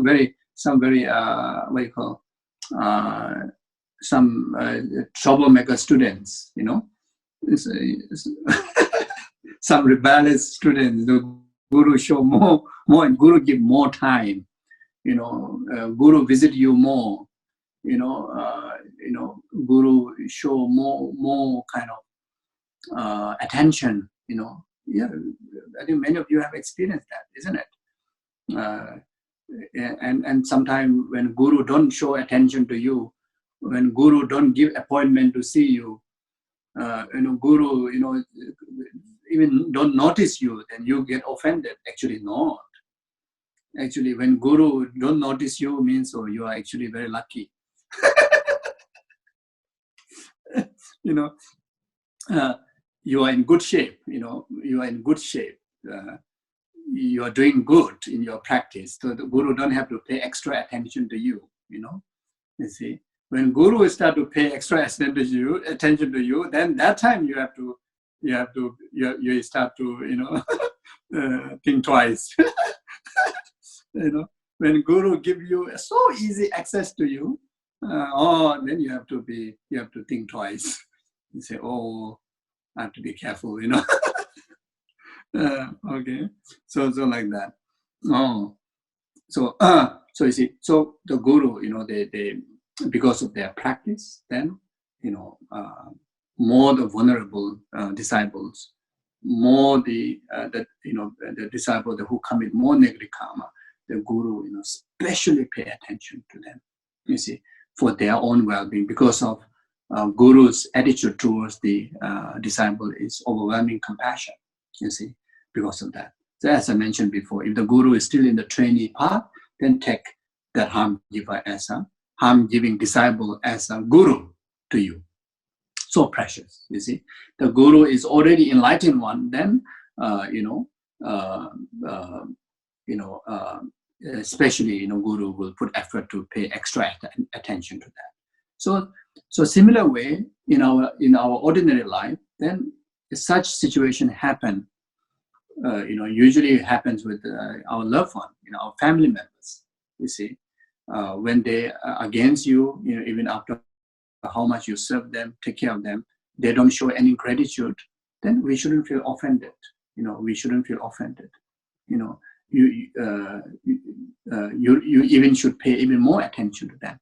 S1: very what you call some troublemaker students, some rebellious students. The guru show more, guru give more time, guru visit you more. Guru show more kind of attention. Yeah, I think many of you have experienced that, isn't it? And sometimes when guru don't show attention to you, when guru don't give appointment to see you, guru, even don't notice you, then you get offended. Actually, not. Actually, when guru don't notice you means, you are actually very lucky. You are in good shape. You are in good shape. You are doing good in your practice. So the guru don't have to pay extra attention to you. You see, when guru start to pay extra attention to you, then that time you start to think twice. When guru give you so easy access to you, then you have to think twice. You say, I have to be careful, okay, so like that. So you see, so the guru, they because of their practice, then more the vulnerable disciples, more the disciple who commit more negative karma, the guru, especially pay attention to them. You see, for their own well-being, because of guru's attitude towards the disciple is overwhelming compassion. You see, because of that. So as I mentioned before, if the guru is still in the trainee path, then take that harm giver as a harm-giving disciple as a guru to you. So precious, you see. The guru is already enlightened one, then especially guru will put effort to pay extra attention to that. So similar way in our ordinary life, then such situation happen. Usually it happens with our loved one, our family members. You see, when they are against you, even after how much you serve them, take care of them, they don't show any gratitude, then we shouldn't feel offended. We shouldn't feel offended. You even should pay even more attention to them.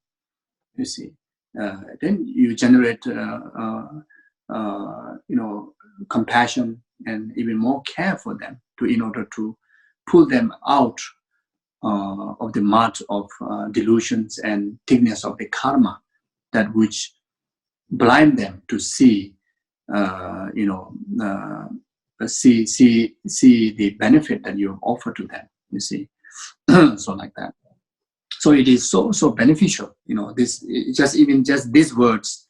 S1: You see, then you generate compassion and even more care for them in order to pull them out of the mud of delusions and thickness of the karma, that which blind them to see, see the benefit that you offer to them. You see, so like that. So it is so beneficial. This just these words,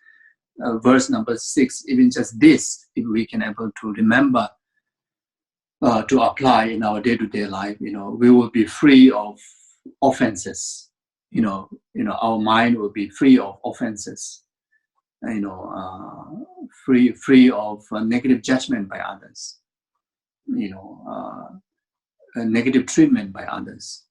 S1: verse number 6. Even just this, if we can able to remember to apply in our day-to-day life, we will be free of offenses. Our mind will be free of offenses. Free of negative judgment by others. Negative treatment by others.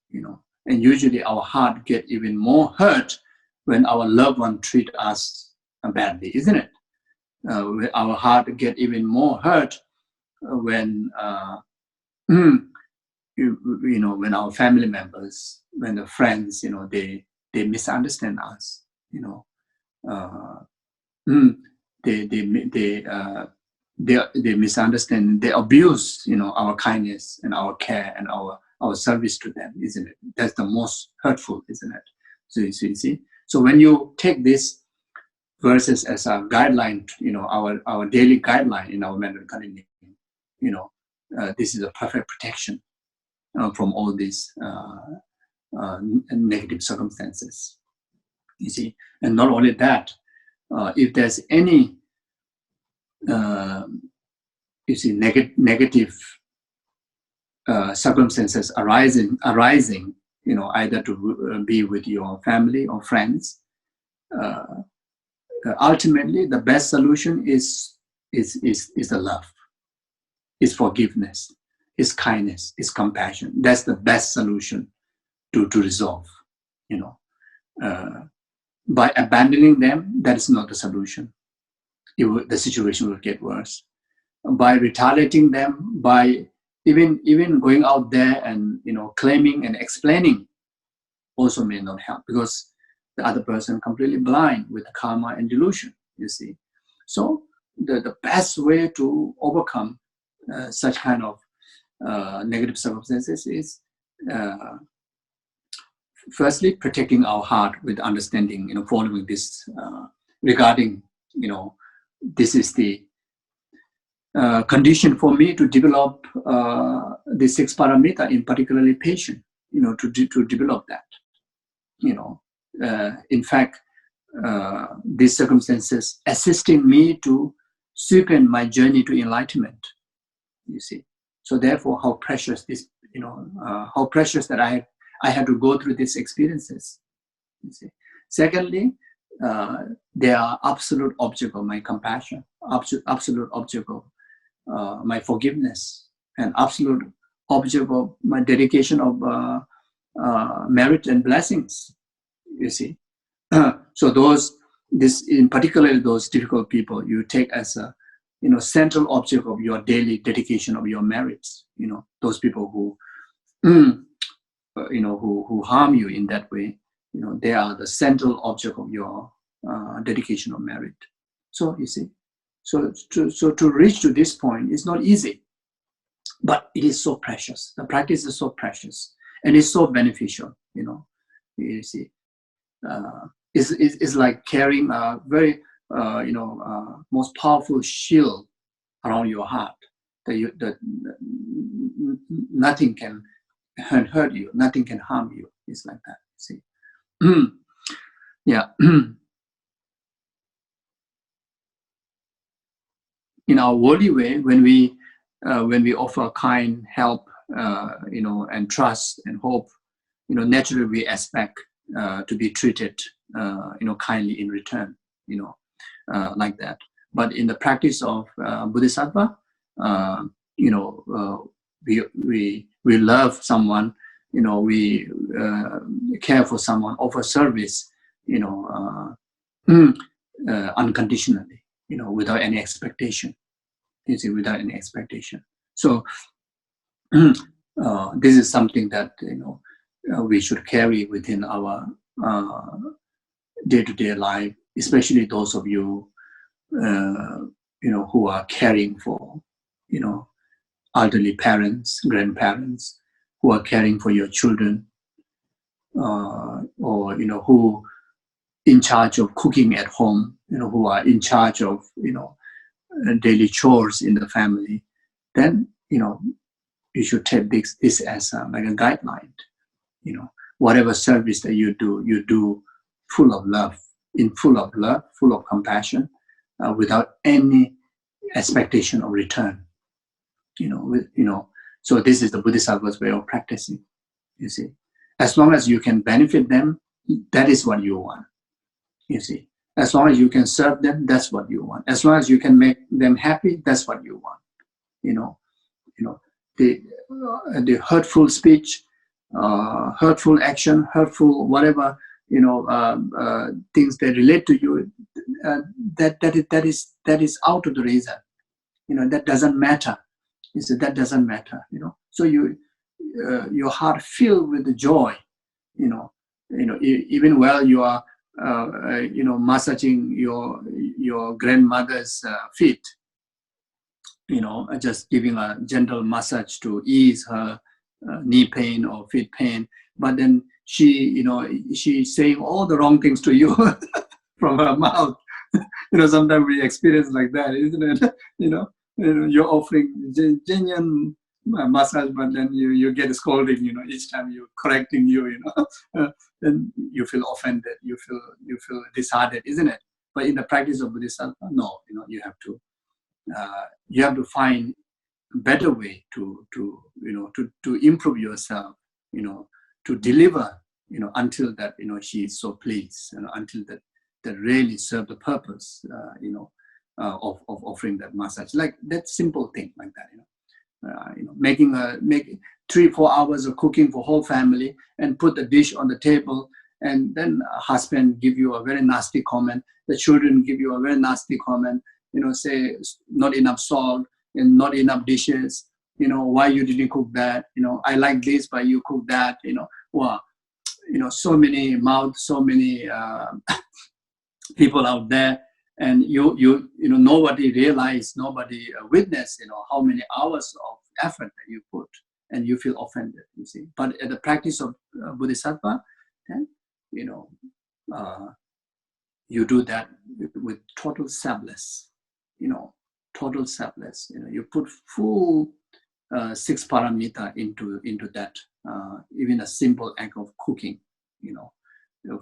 S1: And usually our heart get even more hurt when our loved one treat us badly, isn't it? Our heart get even more hurt when when our family members, when the friends, they misunderstand us. They misunderstand, they abuse our kindness and our care and our service to them, isn't it? That's the most hurtful, isn't it? So you see, so when you take this verses as a guideline, our daily guideline in our mental conditioning, this is a perfect protection from all these negative circumstances. You see, and not only that, if there's any negative circumstances arising, either to be with your family or friends, ultimately the best solution is the love, is forgiveness, is kindness, is compassion. That's the best solution to resolve. By abandoning them, that is not the solution. The situation will get worse. By retaliating them, by even going out there and claiming and explaining, also may not help, because the other person completely blind with karma and delusion. You see, so the best way to overcome such kind of negative circumstances is firstly protecting our heart with understanding, following this regarding, this is the condition for me to develop the 6 paramita, in particularly patience, to develop that. In fact, these circumstances assisting me to sweeten my journey to enlightenment. You see, so therefore, how precious this, how precious that I had to go through these experiences. You see. Secondly, they are absolute object of my compassion, absolute object of my forgiveness, and absolute object of my dedication of merit and blessings. You see, so in particular those difficult people, you take as a central object of your daily dedication of your merits. Those people who who harm you in that way, they are the central object of your dedication of merit. So you see, so to reach to this point is not easy, but it is so precious. The practice is so precious and it's so beneficial. You see, it's like carrying a very most powerful shield around your heart that nothing can hurt you, nothing can harm you. It's like that. See, yeah. In our worldly way, when we offer kind help, and trust and hope, naturally we expect to be treated, kindly in return, like that. But in the practice of Bodhisattva, we love someone, we care for someone, offer service, unconditionally, without any expectation. You see, without any expectation. So this is something that we should carry within our day-to-day life, especially those of you who are caring for elderly parents, grandparents, who are caring for your children, or who in charge of cooking at home, who are in charge of daily chores in the family. Then you should take this as like a guideline. Whatever service that you do full of love, full of compassion, without any expectation of return. So this is the Bodhisattva's way of practicing, you see. As long as you can benefit them, that is what you want, you see. As long as you can serve them, that's what you want. As long as you can make them happy, that's what you want, you know. The hurtful speech, hurtful action, hurtful whatever, things that relate to you, that is out of the reason, that doesn't matter. You see, that doesn't matter, So your heart filled with the joy, even while you are, massaging your grandmother's feet, just giving a gentle massage to ease her knee pain or feet pain. But then she's saying all the wrong things to you from her mouth. Sometimes we experience like that, isn't it? You're offering genuine massage, but then you get scolding, each time you're correcting you, then you feel offended, you feel disheartened, isn't it? But in the practice of Bodhisattva, no, you have to find a better way to improve yourself, to deliver, until that, she is so pleased, until that really serve the purpose, of offering that massage. Like that simple thing like that, making 3-4 hours of cooking for whole family and put the dish on the table, and then a husband give you a very nasty comment, the children give you a very nasty comment, say not enough salt and not enough dishes, why you didn't cook that, I like this but you cook that, wow, so many mouths, so many people out there, and nobody realize, nobody witness, how many hours of effort that you put, and you feel offended, you see. But at the practice of Bodhisattva, then you do that with total selfless, total selfless. You put full 6 paramita into that, even a simple act of cooking,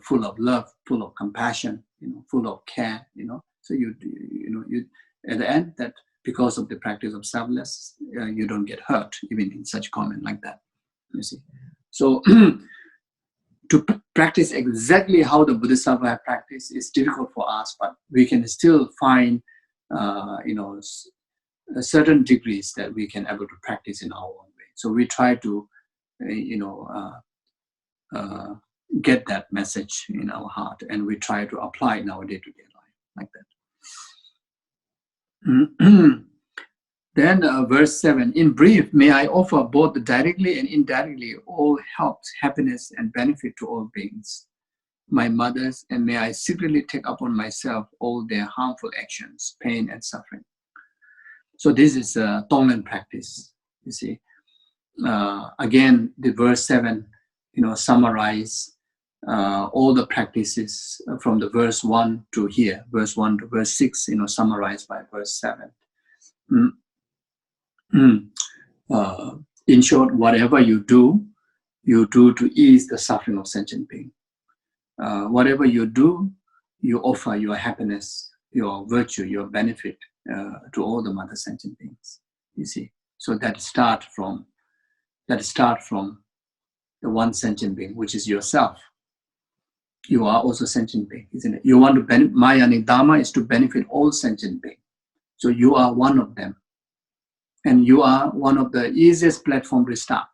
S1: full of love, full of compassion, full of care, So you at the end, that because of the practice of selfless, you don't get hurt even in such comment like that, you see. So to practice exactly how the Bodhisattva practice is difficult for us, but we can still find, certain degrees that we can able to practice in our own way. So we try to, get that message in our heart, and we try to apply in our day-to-day life like that. Then verse 7, in brief, may I offer both directly and indirectly all help, happiness, and benefit to all beings, my mothers, and may I secretly take upon myself all their harmful actions, pain, and suffering. So this is a Tonglen practice, you see. Again, the verse 7, summarize all the practices from the verse 1 to here, verse 1 to verse 6, summarized by verse 7. In short, whatever you do to ease the suffering of sentient being. Whatever you do, you offer your happiness, your virtue, your benefit to all the mother sentient beings. You see, so that start from the one sentient being, which is yourself. You are also sentient being, isn't it? You want to benefit. Maya Dharma is to benefit all sentient beings. So you are one of them. And you are one of the easiest platform to start,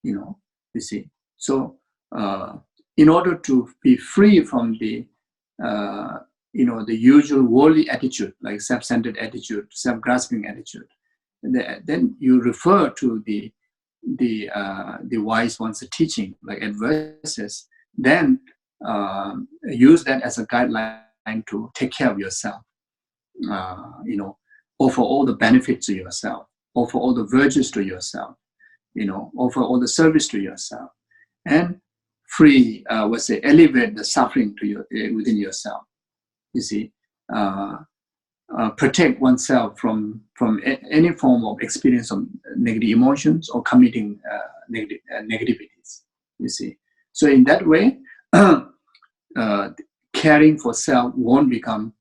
S1: you see. So in order to be free from the, the usual worldly attitude, like self-centered attitude, self-grasping attitude, then you refer to the wise one's teaching, like adverses, then use that as a guideline to take care of yourself, offer all the benefits to yourself, offer all the virtues to yourself, offer all the service to yourself, and free, elevate the suffering to your within yourself. You see, protect oneself from any form of experience of negative emotions or committing negativities. You see, so in that way, caring for self won't become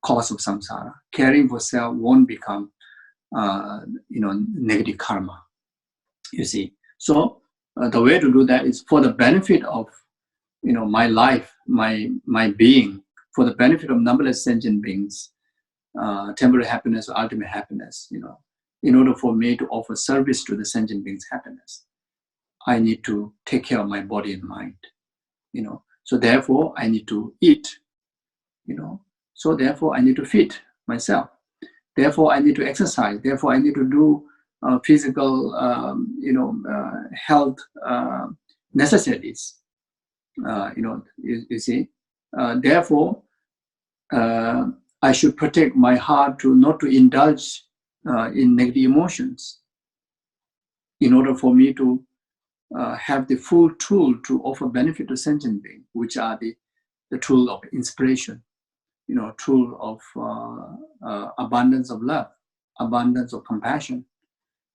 S1: cause of samsara. Caring for self won't become negative karma. You see, so the way to do that is for the benefit of my life, my being, for the benefit of numberless sentient beings, temporary happiness or ultimate happiness. In order for me to offer service to the sentient beings' happiness, I need to take care of my body and mind. So therefore I need to eat. So therefore I need to feed myself. Therefore I need to exercise. Therefore I need to do physical, health necessities. You see. Therefore, I should protect my heart not to indulge in negative emotions, in order for me to have the full tool to offer benefit to sentient beings, which are the tool of inspiration, tool of abundance of love, abundance of compassion.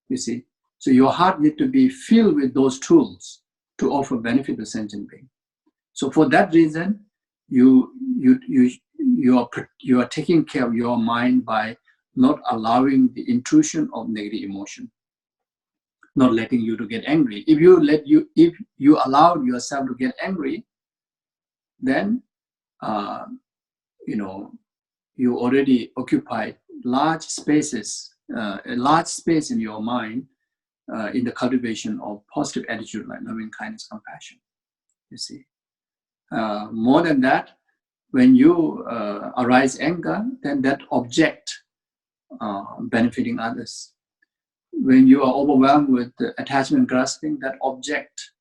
S1: You see, so your heart needs to be filled with those tools to offer benefit to sentient beings. So for that reason, you are taking care of your mind by not allowing the intrusion of negative emotion, not letting you to get angry. If you allow yourself to get angry, then you already occupy large spaces, a large space in your mind in the cultivation of positive attitude like loving kindness, compassion. You see, more than that, when you arise anger, then that object benefiting others. When you are overwhelmed with attachment grasping, that object,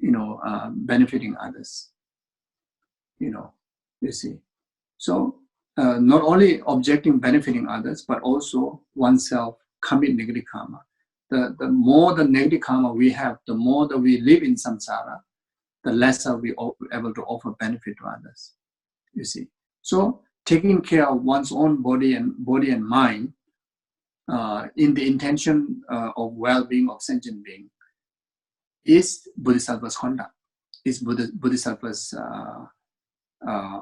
S1: benefiting others. You see. So not only objecting benefiting others, but also oneself commit negative karma. The more the negative karma we have, the more that we live in samsara, the less are we able to offer benefit to others. You see. So taking care of one's own body and mind in the intention of well-being of sentient being is Bodhisattva's conduct, is Bodhisattva's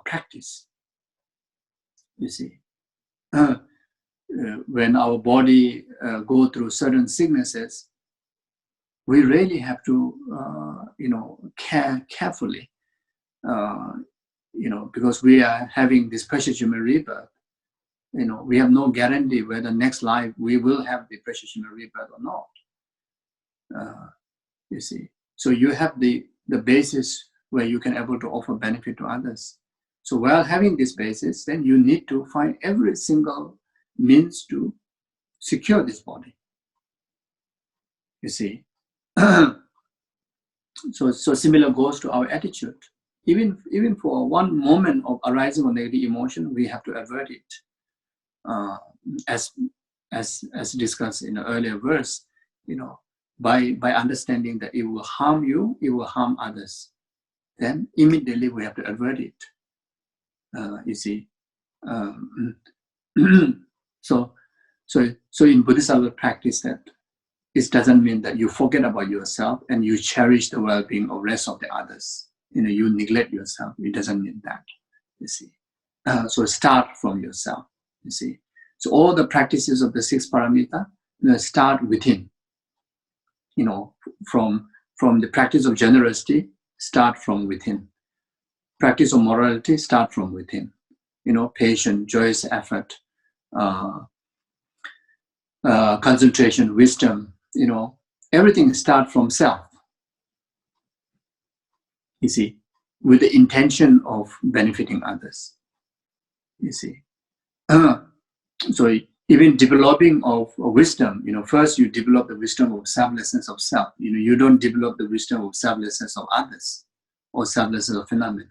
S1: practice. You see, when our body go through certain sicknesses, we really have to, care carefully, because we are having this precious human rebirth. We have no guarantee whether next life we will have the precious human rebirth or not. You see, so you have the basis where you can able to offer benefit to others. So while having this basis, then you need to find every single means to secure this body. You see, so similar goes to our attitude. Even for one moment of arising of negative emotion, we have to avert it. As discussed in the earlier verse, by understanding that it will harm you, it will harm others, then immediately we have to avert it. You see, so in Bodhisattva practice, that it doesn't mean that you forget about yourself and you cherish the well-being of rest of the others. You neglect yourself. It doesn't mean that. You see, so start from yourself. You see, so all the practices of the 6 paramita start within. From the practice of generosity, start from within. Practice of morality, start from within. Patience, joyous effort, concentration, wisdom, everything starts from self. You see, with the intention of benefiting others. You see. So even developing of wisdom, first you develop the wisdom of selflessness of self. You don't develop the wisdom of selflessness of others or selflessness of phenomena.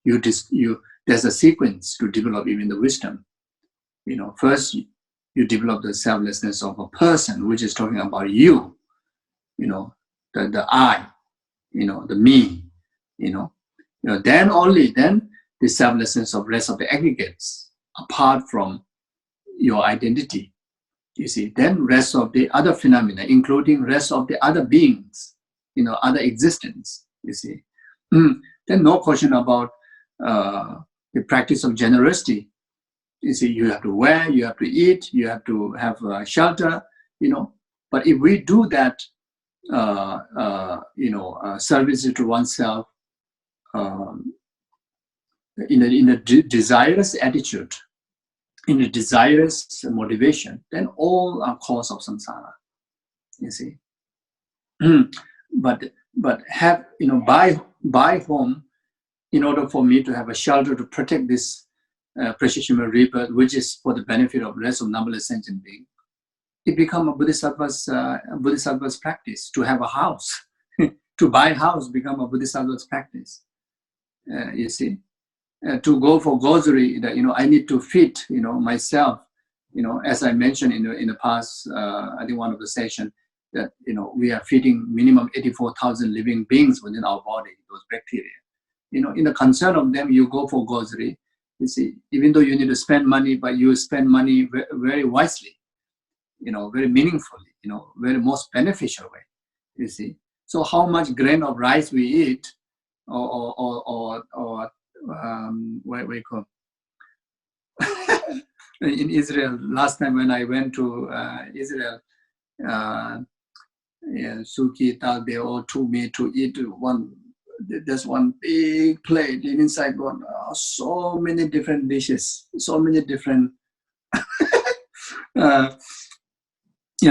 S1: There's a sequence to develop even the wisdom. First you develop the selflessness of a person, which is talking about you. The I, the me. Then the selflessness of rest of the aggregates, apart from your identity. You see, then rest of the other phenomena, including rest of the other beings, other existence. You see, then no question about the practice of generosity. You see, you have to wear, you have to eat, you have to have shelter, But if we do that, service to oneself in a desirous attitude, in a desirous motivation, then all are cause of samsara. You see, but have buy home in order for me to have a shelter to protect this precious human rebirth, which is for the benefit of the rest of numberless sentient beings. It become a Bodhisattva's practice to have a house. To buy a house become a Bodhisattva's practice. You see, to go for grocery, I need to feed, myself. As I mentioned in the past, I think one of the sessions, that we are feeding minimum 84,000 living beings within our body, those bacteria. In the concern of them, you go for grocery. You see, even though you need to spend money, but you spend money very wisely. Very meaningfully, very most beneficial way, you see. So how much grain of rice we eat, or what we call in Israel. Last time when I went to Israel, Suki Tal, they all took me to eat there's one big plate, and inside got so many different dishes, so many different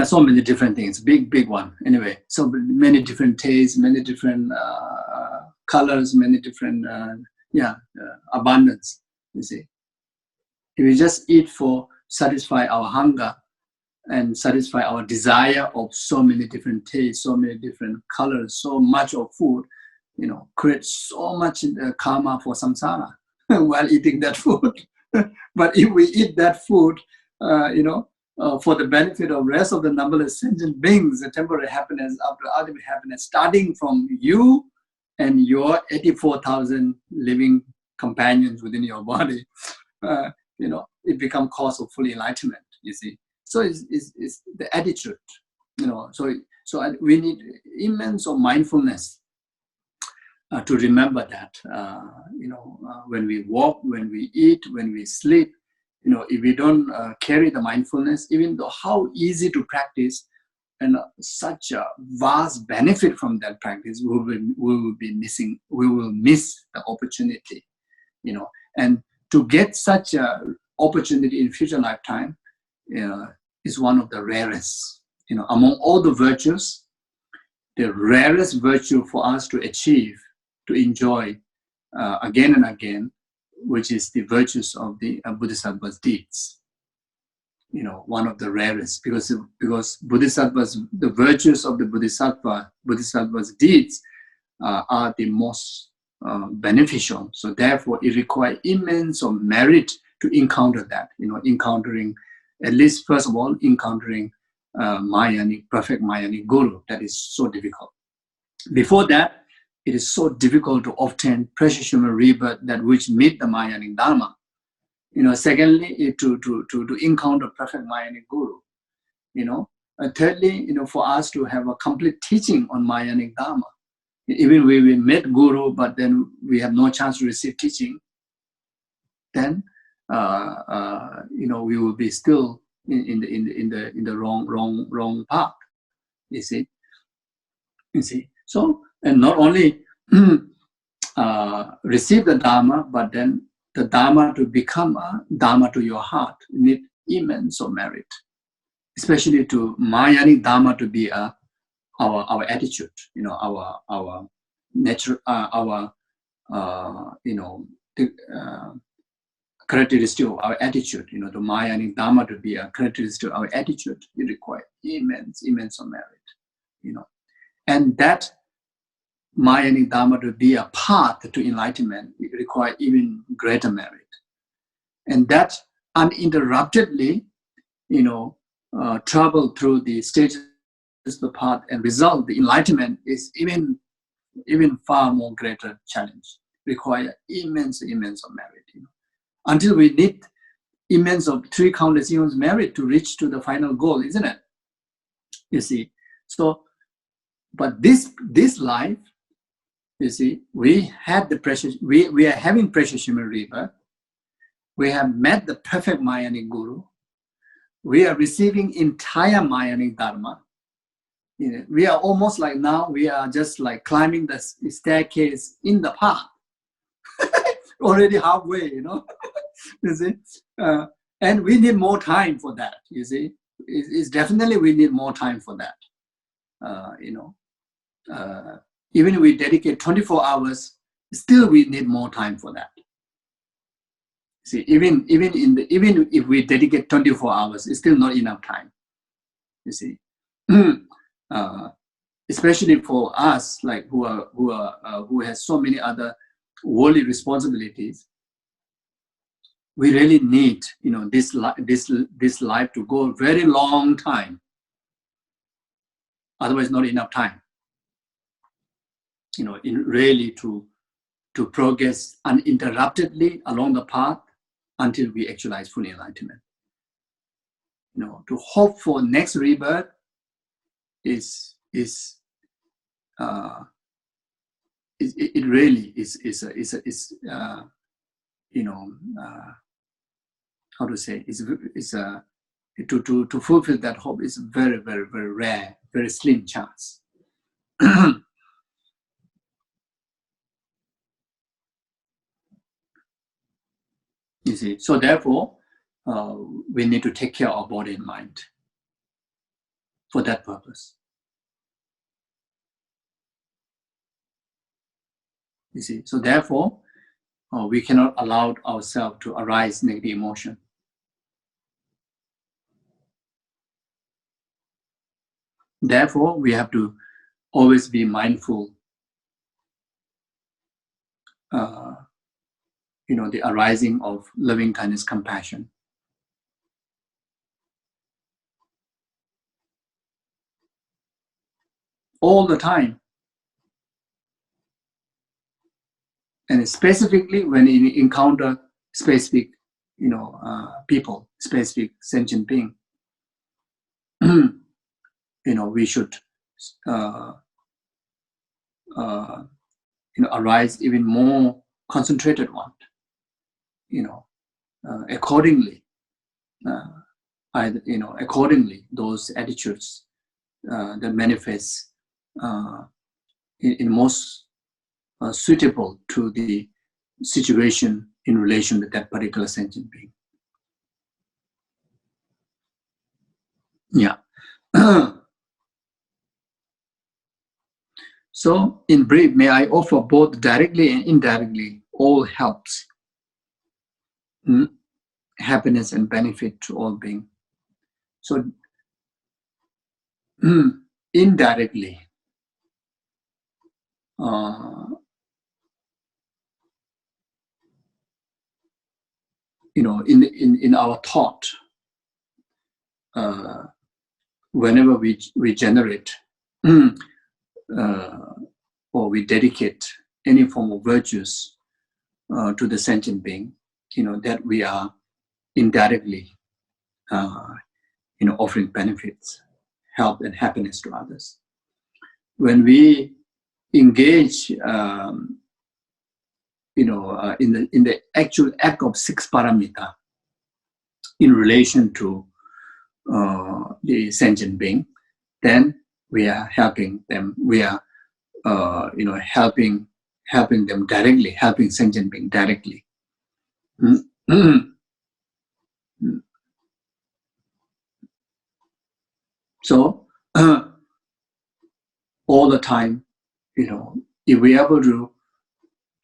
S1: so many different things, big one. Anyway, so many different tastes, many different colors, many different, abundance, you see. If we just eat for satisfy our hunger and satisfy our desire of so many different tastes, so many different colors, so much of food, create so much karma for samsara while eating that food. But if we eat that food, for the benefit of rest of the numberless sentient beings, the temporary happiness after ultimate happiness, starting from you and your 84,000 living companions within your body, it becomes cause of full enlightenment, you see. So it's the attitude, so we need immense of mindfulness to remember that, when we walk, when we eat, when we sleep, if we don't carry the mindfulness, even though how easy to practice and such a vast benefit from that practice, we will miss the opportunity, and to get such a opportunity in future lifetime is one of the rarest, among all the virtues, the rarest virtue for us to achieve, to enjoy again and again, which is the virtues of the Bodhisattva's deeds. One of the rarest, because Bodhisattvas, the virtues of the Bodhisattva's deeds are the most beneficial. So therefore, it requires immense of merit to encounter that. Encountering, at least first of all, encountering perfect Mayanic Guru. That is so difficult. Before that, it is so difficult to obtain precious human rebirth that which meet the Mayanic Dharma. Secondly, to encounter perfect Mayanic Guru. Thirdly, for us to have a complete teaching on Mayanic Dharma. Even when we met Guru, but then we have no chance to receive teaching, then we will be still in the wrong path. You see. So, and not only receive the Dharma, but then the Dharma to become a Dharma to your heart, you need immense of merit, especially to Mayanic Dharma to be our attitude, our nature, our characteristic of our attitude, the Mayanic Dharma to be a characteristic of our attitude. It requires immense of merit, and that Mayanic Dharma to be a path to enlightenment, it requires even greater merit. And that uninterruptedly, travel through the stages of the path and result, the enlightenment is even far more greater challenge. Require immense of merit. Until we need immense of 3 countless eons merit to reach to the final goal, isn't it? You see. So, but this life, you see, we are having precious human rebirth, we have met the perfect Mayanic Guru. We are receiving entire Mayanic Dharma. We are almost like now, we are just like climbing the staircase in the path. Already halfway, you see. And we need more time for that, you see. It's definitely we need more time for that. Even if we dedicate 24 hours, still we need more time for that. See, even if we dedicate 24 hours, it's still not enough time. You see, especially for us, like who has so many other worldly responsibilities, we really need, this life to go a very long time. Otherwise, not enough time. Really to progress uninterruptedly along the path until we actualize full enlightenment. To hope for next rebirth it really is how to say, to fulfill that hope is very, very, very rare, very slim chance. You see, so therefore, we need to take care of our body and mind for that purpose. You see, so therefore, we cannot allow ourselves to arise negative emotion. Therefore, we have to always be mindful, the arising of loving kindness, compassion. All the time. And specifically when you encounter specific, people, specific sentient being, we should, arise even more concentrated one, accordingly, accordingly, those attitudes that manifest in most suitable to the situation in relation to that particular sentient being. Yeah. So, in brief, may I offer both directly and indirectly all helps, happiness and benefit to all beings. So, indirectly, in our thought, whenever we generate or we dedicate any form of virtues to the sentient being, that we are indirectly, offering benefits, help, and happiness to others. When we engage, in the actual act of six paramita in relation to the sentient being, then we are helping them. We are, helping them directly, helping sentient being directly. So all the time, if we are able to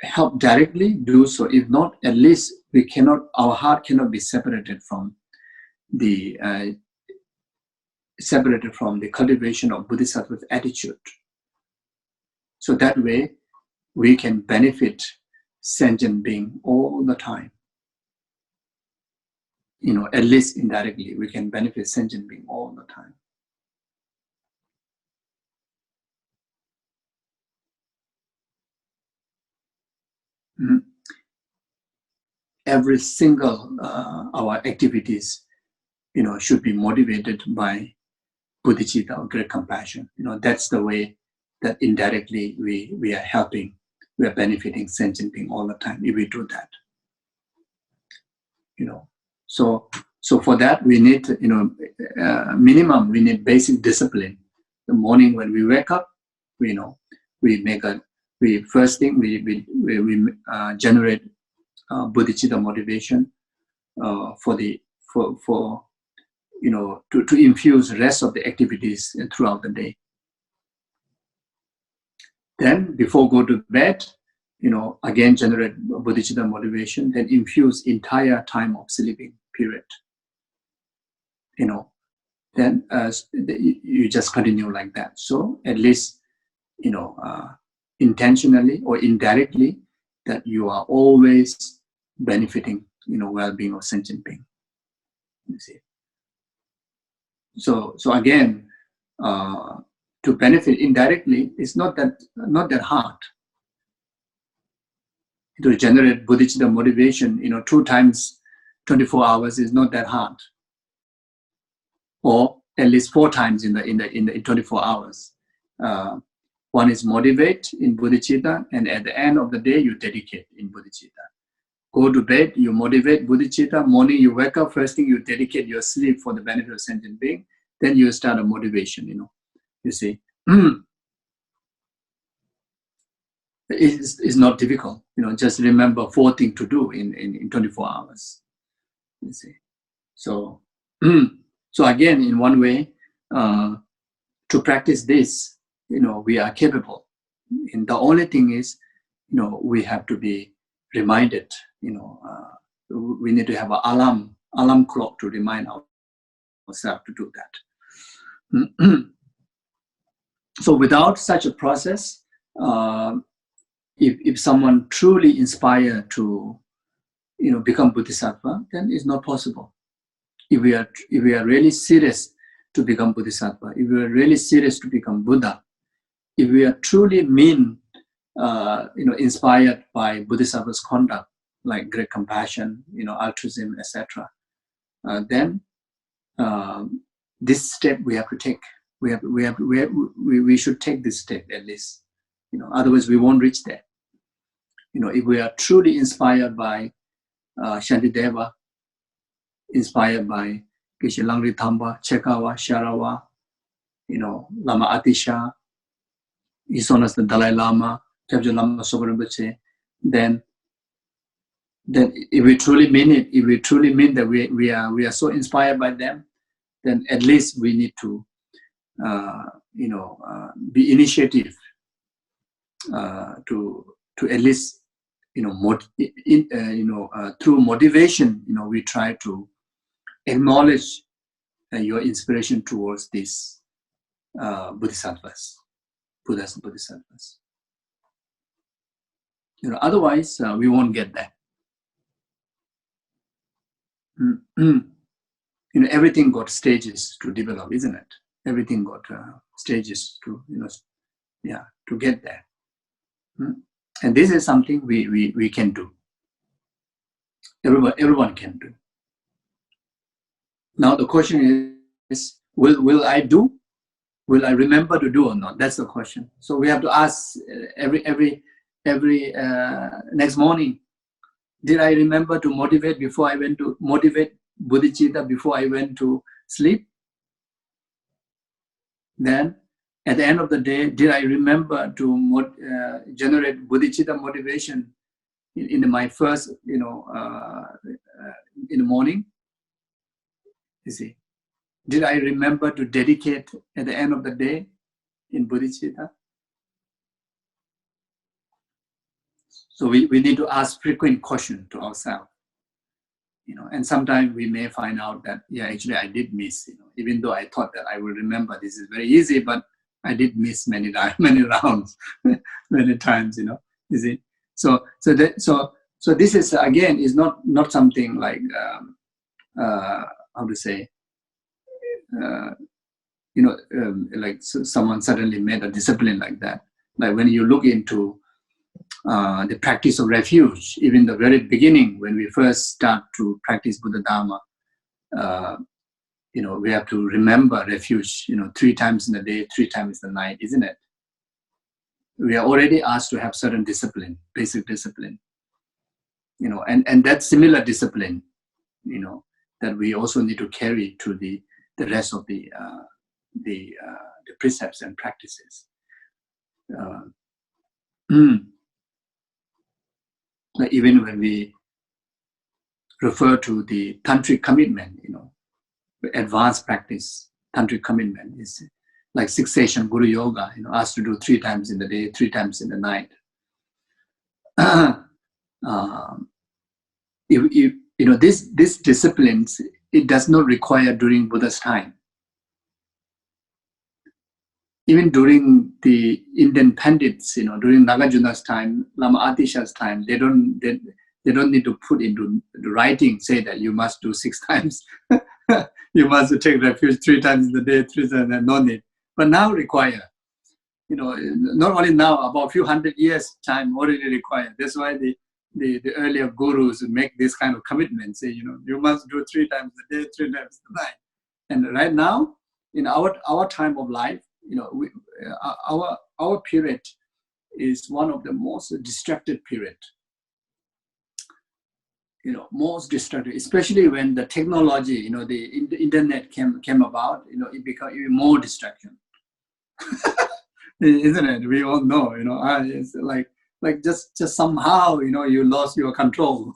S1: help directly, do so. If not, at least our heart cannot be separated from the cultivation of bodhisattva attitude. So that way, we can benefit sentient being all the time. At least indirectly, we can benefit sentient being all the time. Every single our activities, should be motivated by bodhicitta or great compassion. That's the way that indirectly we are helping, we are benefiting sentient being all the time if we do that. you know. So for that we need, you know, minimum we need basic discipline. The morning when we wake up, you know, we first thing we generate bodhicitta motivation for you know, to infuse the rest of the activities throughout the day. Then before go to bed, you know, again generate bodhicitta motivation, then infuse entire time of sleeping period. You know, then you just continue like that. So at least, you know, intentionally or indirectly, that you are always benefiting, you know, well-being of sentient being. You see. So again, to benefit indirectly, it's not that hard. To generate bodhicitta motivation, you know, 2 times 24 hours is not that hard, or at least 4 times in the 24 hours. One is motivate in bodhicitta, and at the end of the day, you dedicate in bodhicitta. Go to bed, you motivate bodhicitta. Morning, you wake up. First thing, you dedicate your sleep for the benefit of sentient being. Then you start a motivation. You know, you see. It's not difficult, you know. Just remember 4 things to do in 24 hours. You see, so again, in one way, to practice this, you know, we are capable. And the only thing is, you know, we have to be reminded. You know, we need to have an alarm clock to remind ourselves to do that. So without such a process, if someone truly inspired to, you know, become bodhisattva, then it's not possible. If we are really serious to become bodhisattva, if we are really serious to become Buddha, if we are truly you know, inspired by bodhisattva's conduct, like great compassion, you know, altruism, etc., then this step we have to take. We should take this step at least. You know, otherwise we won't reach there. You know, if we are truly inspired by Shantideva, inspired by Geshe Langri-Thamba, Chekawa, Sharawa, you know, Lama Atisha, His Holiness the Dalai Lama, Kyabje Lama Sopa Rinpoche, then if we truly mean it, if we truly mean that we are so inspired by them, then at least we need to, you know, be initiative to at least, you know, through motivation, you know, we try to acknowledge your inspiration towards these bodhisattvas, Buddhas and bodhisattvas. You know, otherwise we won't get that. You know, everything got stages to develop, isn't it? Everything got stages to, you know, yeah, to get there. And this is something we can do. Everyone can do. Now the question is, will I do? Will I remember to do or not? That's the question. So we have to ask every next morning, did I remember to motivate before I went to motivate bodhicitta before I went to sleep? Then at the end of the day, did I remember to generate bodhicitta motivation in my first, you know, in the morning? You see, did I remember to dedicate at the end of the day in bodhicitta? So we need to ask frequent questions to ourselves, you know, and sometimes we may find out that, yeah, actually I did miss, you know, even though I thought that I will remember this is very easy, but I did miss many rounds, many times, you know, you see. So this is, again, is not something like, how to say, you know, like someone suddenly made a discipline like that. Like when you look into the practice of refuge, even the very beginning, when we first start to practice Buddha Dharma, you know, we have to remember refuge, you know, 3 times in the day, 3 times in the night, isn't it? We are already asked to have certain discipline, basic discipline, you know, and that similar discipline that we also need to carry to the rest of the precepts and practices. Like even when we refer to the tantric commitment, advanced practice, tantric commitment is like 6 session Guru Yoga, asked to do 3 times in the day, 3 times in the night. These disciplines, it does not require during Buddha's time. Even during the Indian Pandits, during Nagarjuna's time, Lama Atisha's time, they don't need to put into the writing, say that you must do 6 times. You must take refuge 3 times in the day, 3 times, and no need. But now require. Not only now, about a few hundred years time already required. That's why the earlier gurus make this kind of commitment, say, you must do 3 times a day, 3 times a night. And right now, in our time of life, our period is one of the most distracted period. Most distracted, especially when the technology, the internet came about, it became even more distraction. Isn't it? We all know, it's like just somehow, you lost your control.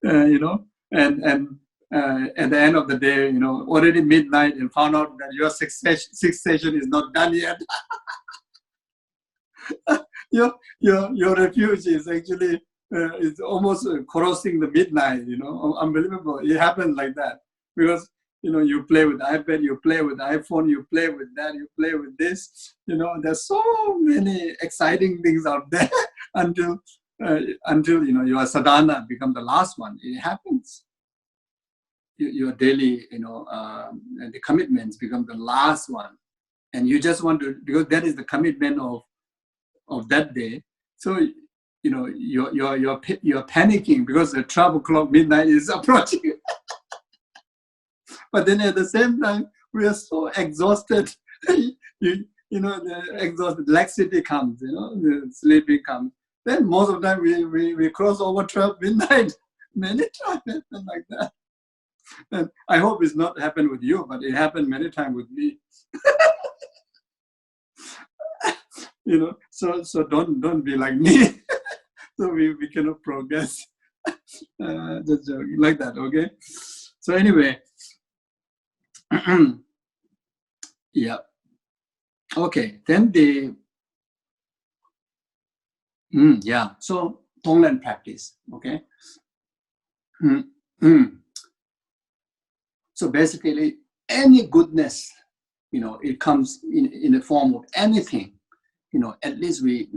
S1: And at the end of the day, already midnight, and found out that your sixth session is not done yet. your refuge is actually is almost crossing the midnight. Unbelievable. It happens like that because you play with iPad, you play with iPhone, you play with that, you play with this. There's so many exciting things out there until your sadhana becomes the last one. It happens. Your daily, the commitments become the last one, and you just want to, because that is the commitment of that day. So you're panicking because the 12 o'clock midnight is approaching. But then at the same time, we are so exhausted. The exhausted, laxity comes. The sleeping comes. Then most of the time we cross over 12 midnight. Many times happen like that. And I hope it's not happened with you, but it happened many times with me. So don't be like me. So we cannot progress. Just joking, like that, okay? So anyway, yeah. Okay, then so Tonglen practice, okay? So basically, any goodness, it comes in the form of anything. At least we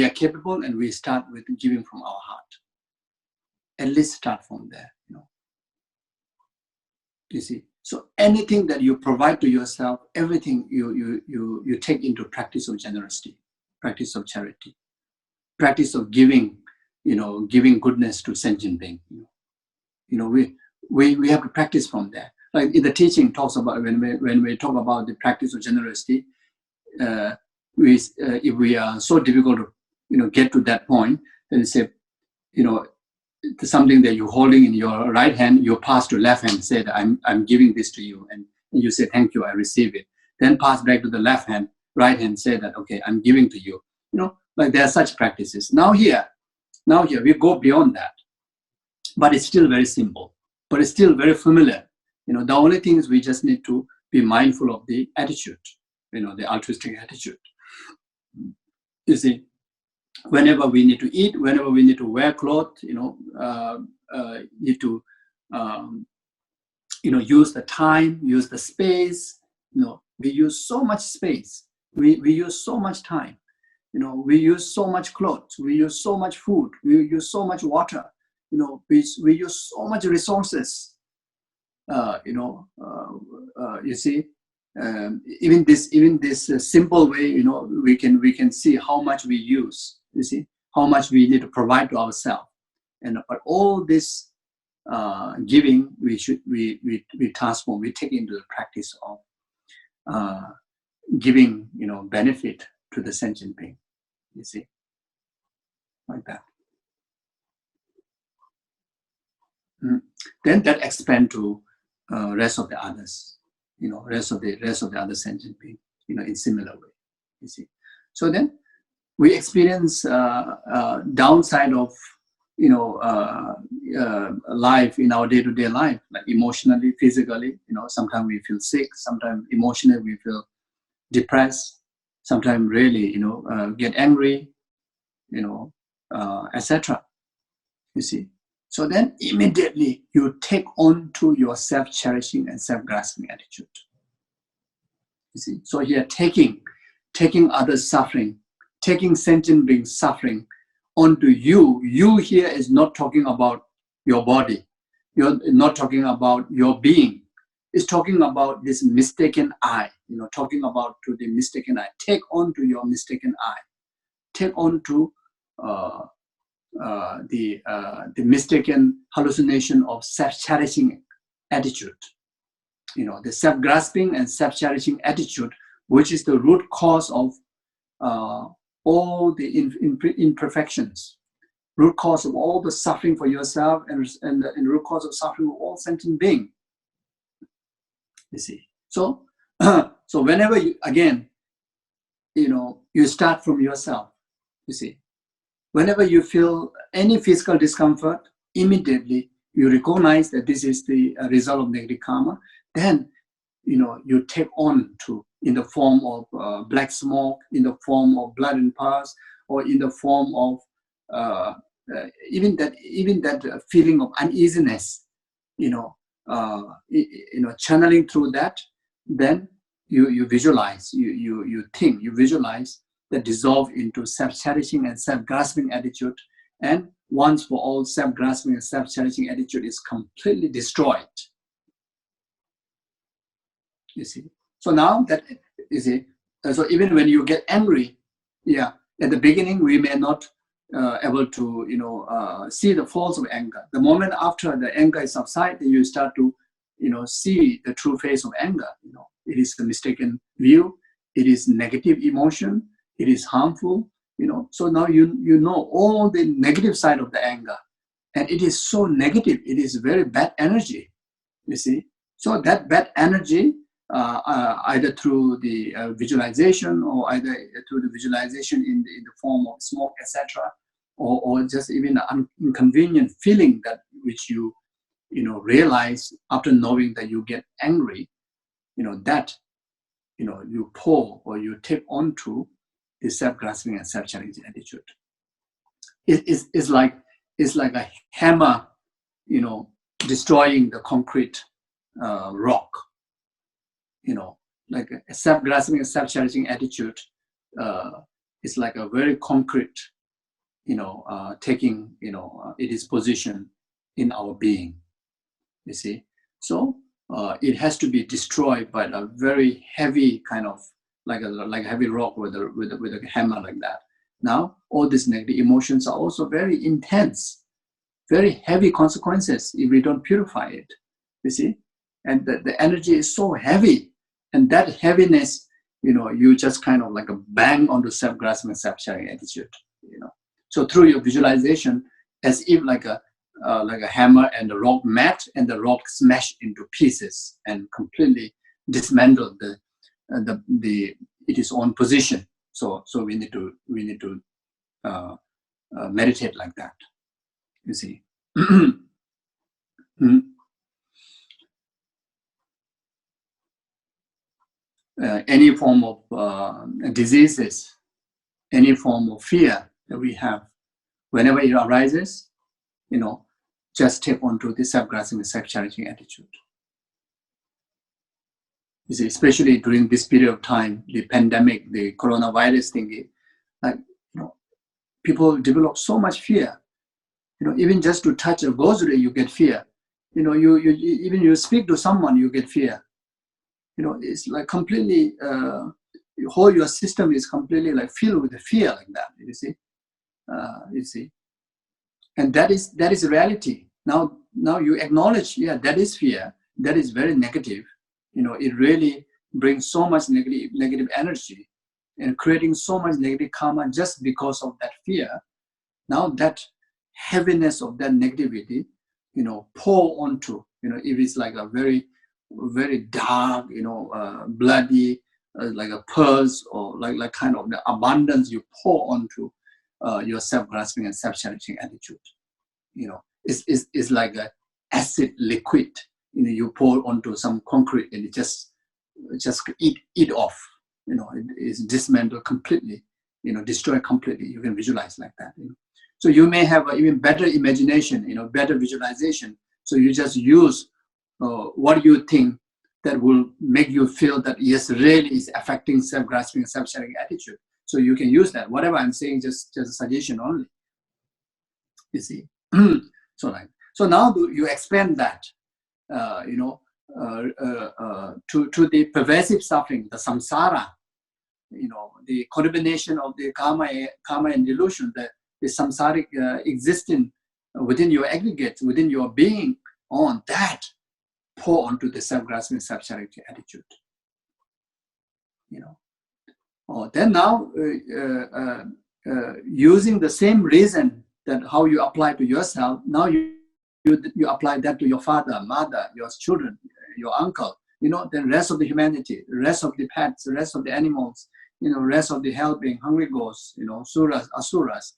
S1: are capable, and we start with giving from our heart. At least start from there. You see. So anything that you provide to yourself, everything you take into practice of generosity, practice of charity, practice of giving, giving goodness to sentient being. We have to practice from there. Like in the teaching talks about when we talk about the practice of generosity, if we are so difficult to get to that point, then you say, something that you're holding in your right hand, you pass to left hand, say that I'm giving this to you, and you say thank you, I receive it. Then pass back to the left hand, right hand, say that okay, I'm giving to you. Like there are such practices. Now here we go beyond that, but it's still very simple, but it's still very familiar. The only thing is we just need to be mindful of the attitude, the altruistic attitude. You see, whenever we need to eat, whenever we need to wear clothes, need to, use the time, use the space. We use so much space. We use so much time. We use so much clothes. We use so much food. We use so much water. We use so much resources. You see, even this simple way, we can see how much we use. You see, how much we need to provide to ourselves, but all this giving, we transform. We take into the practice of giving, benefit to the sentient being. You see, like that. then that expand to rest of the others, rest of the other sentient being, in similar way, you see. So then we experience downside of life in our day-to-day life, like emotionally, physically. Sometimes we feel sick, sometimes emotionally we feel depressed, sometimes really get angry, etc. You see. So then immediately you take on to your self-cherishing and self-grasping attitude. You see. So here taking others' suffering, taking sentient beings' suffering onto you. You here is not talking about your body. You're not talking about your being. It's talking about this mistaken I, talking about to the mistaken I. Take on to your mistaken I. Take on to the mistaken hallucination of self-cherishing attitude. The self-grasping and self-cherishing attitude, which is the root cause of all the imperfections, root cause of all the suffering for yourself, and the root cause of suffering of all sentient beings. You see. So, so whenever you, again, you start from yourself. You see. Whenever you feel any physical discomfort, immediately you recognize that this is the result of negative karma. Then, you take on to in the form of black smoke, in the form of blood and pus, or in the form of even that feeling of uneasiness, channeling through that. Then you visualize, you think, you visualize that dissolve into self-cherishing and self-grasping attitude, and once for all, self-grasping and self-cherishing attitude is completely destroyed. You see. So now that, you see, so even when you get angry, at the beginning we may not able to see the force of anger. The moment after the anger is subsided, you start to see the true face of anger. It is a mistaken view. It is negative emotion. It is harmful. So now you know all the negative side of the anger, and it is so negative. It is very bad energy. You see. So that bad energy, either through the visualization, or either through the visualization in the form of smoke, etc., or just even an inconvenient feeling that which you realize after knowing that you get angry, that you pour or you take onto the self-grasping and self-challenging attitude. It's like a hammer, destroying the concrete rock. Like a self-grasping and self-challenging attitude is like a very concrete, taking, its position in our being. You see, so it has to be destroyed by a very heavy kind of like a heavy rock with a hammer like that. Now all these negative emotions are also very intense, very heavy consequences if we don't purify it. You see, and the energy is so heavy, and that heaviness, you just kind of like a bang onto self-grasping and self-sharing attitude. So through your visualization, as if like a hammer and a rock met, and the rock smashed into pieces and completely dismantled its own position. So we need to meditate like that. You see. Any form of diseases, any form of fear that we have, whenever it arises, just take on to the self-grasping and self-challenging attitude. You see, especially during this period of time, the pandemic, the coronavirus thingy, like, people develop so much fear. Even just to touch a rosary, you get fear. Even you speak to someone, you get fear. It's like completely, your system is completely like filled with the fear like that. You see, and that is reality. Now you acknowledge, that is fear. That is very negative. It really brings so much negative energy, and creating so much negative karma just because of that fear. Now that heaviness of that negativity, pour onto, if it's like a very, very dark, bloody, like a purse, or like kind of the abundance you pour onto your self-grasping and self-cherishing attitude. It's like an acid liquid. You pour onto some concrete and it just eat off. It is dismantled completely. Destroy completely. You can visualize like that. So you may have an even better imagination. Better visualization. So you just use what you think that will make you feel that yes, really is affecting self-grasping and self-sharing attitude. So you can use that. Whatever I'm saying, just a suggestion only. You see. So now you expand that, to the pervasive suffering, the samsara, the combination of the karma and delusion, the samsaric existing within your aggregate, within your being, on that, pour onto the self-grasping, self-charity attitude. Then now, using the same reason that how you apply to yourself, now you apply that to your father, mother, your children, your uncle, the rest of the humanity, the rest of the pets, the rest of the animals, rest of the helping, hungry ghosts, suras, asuras,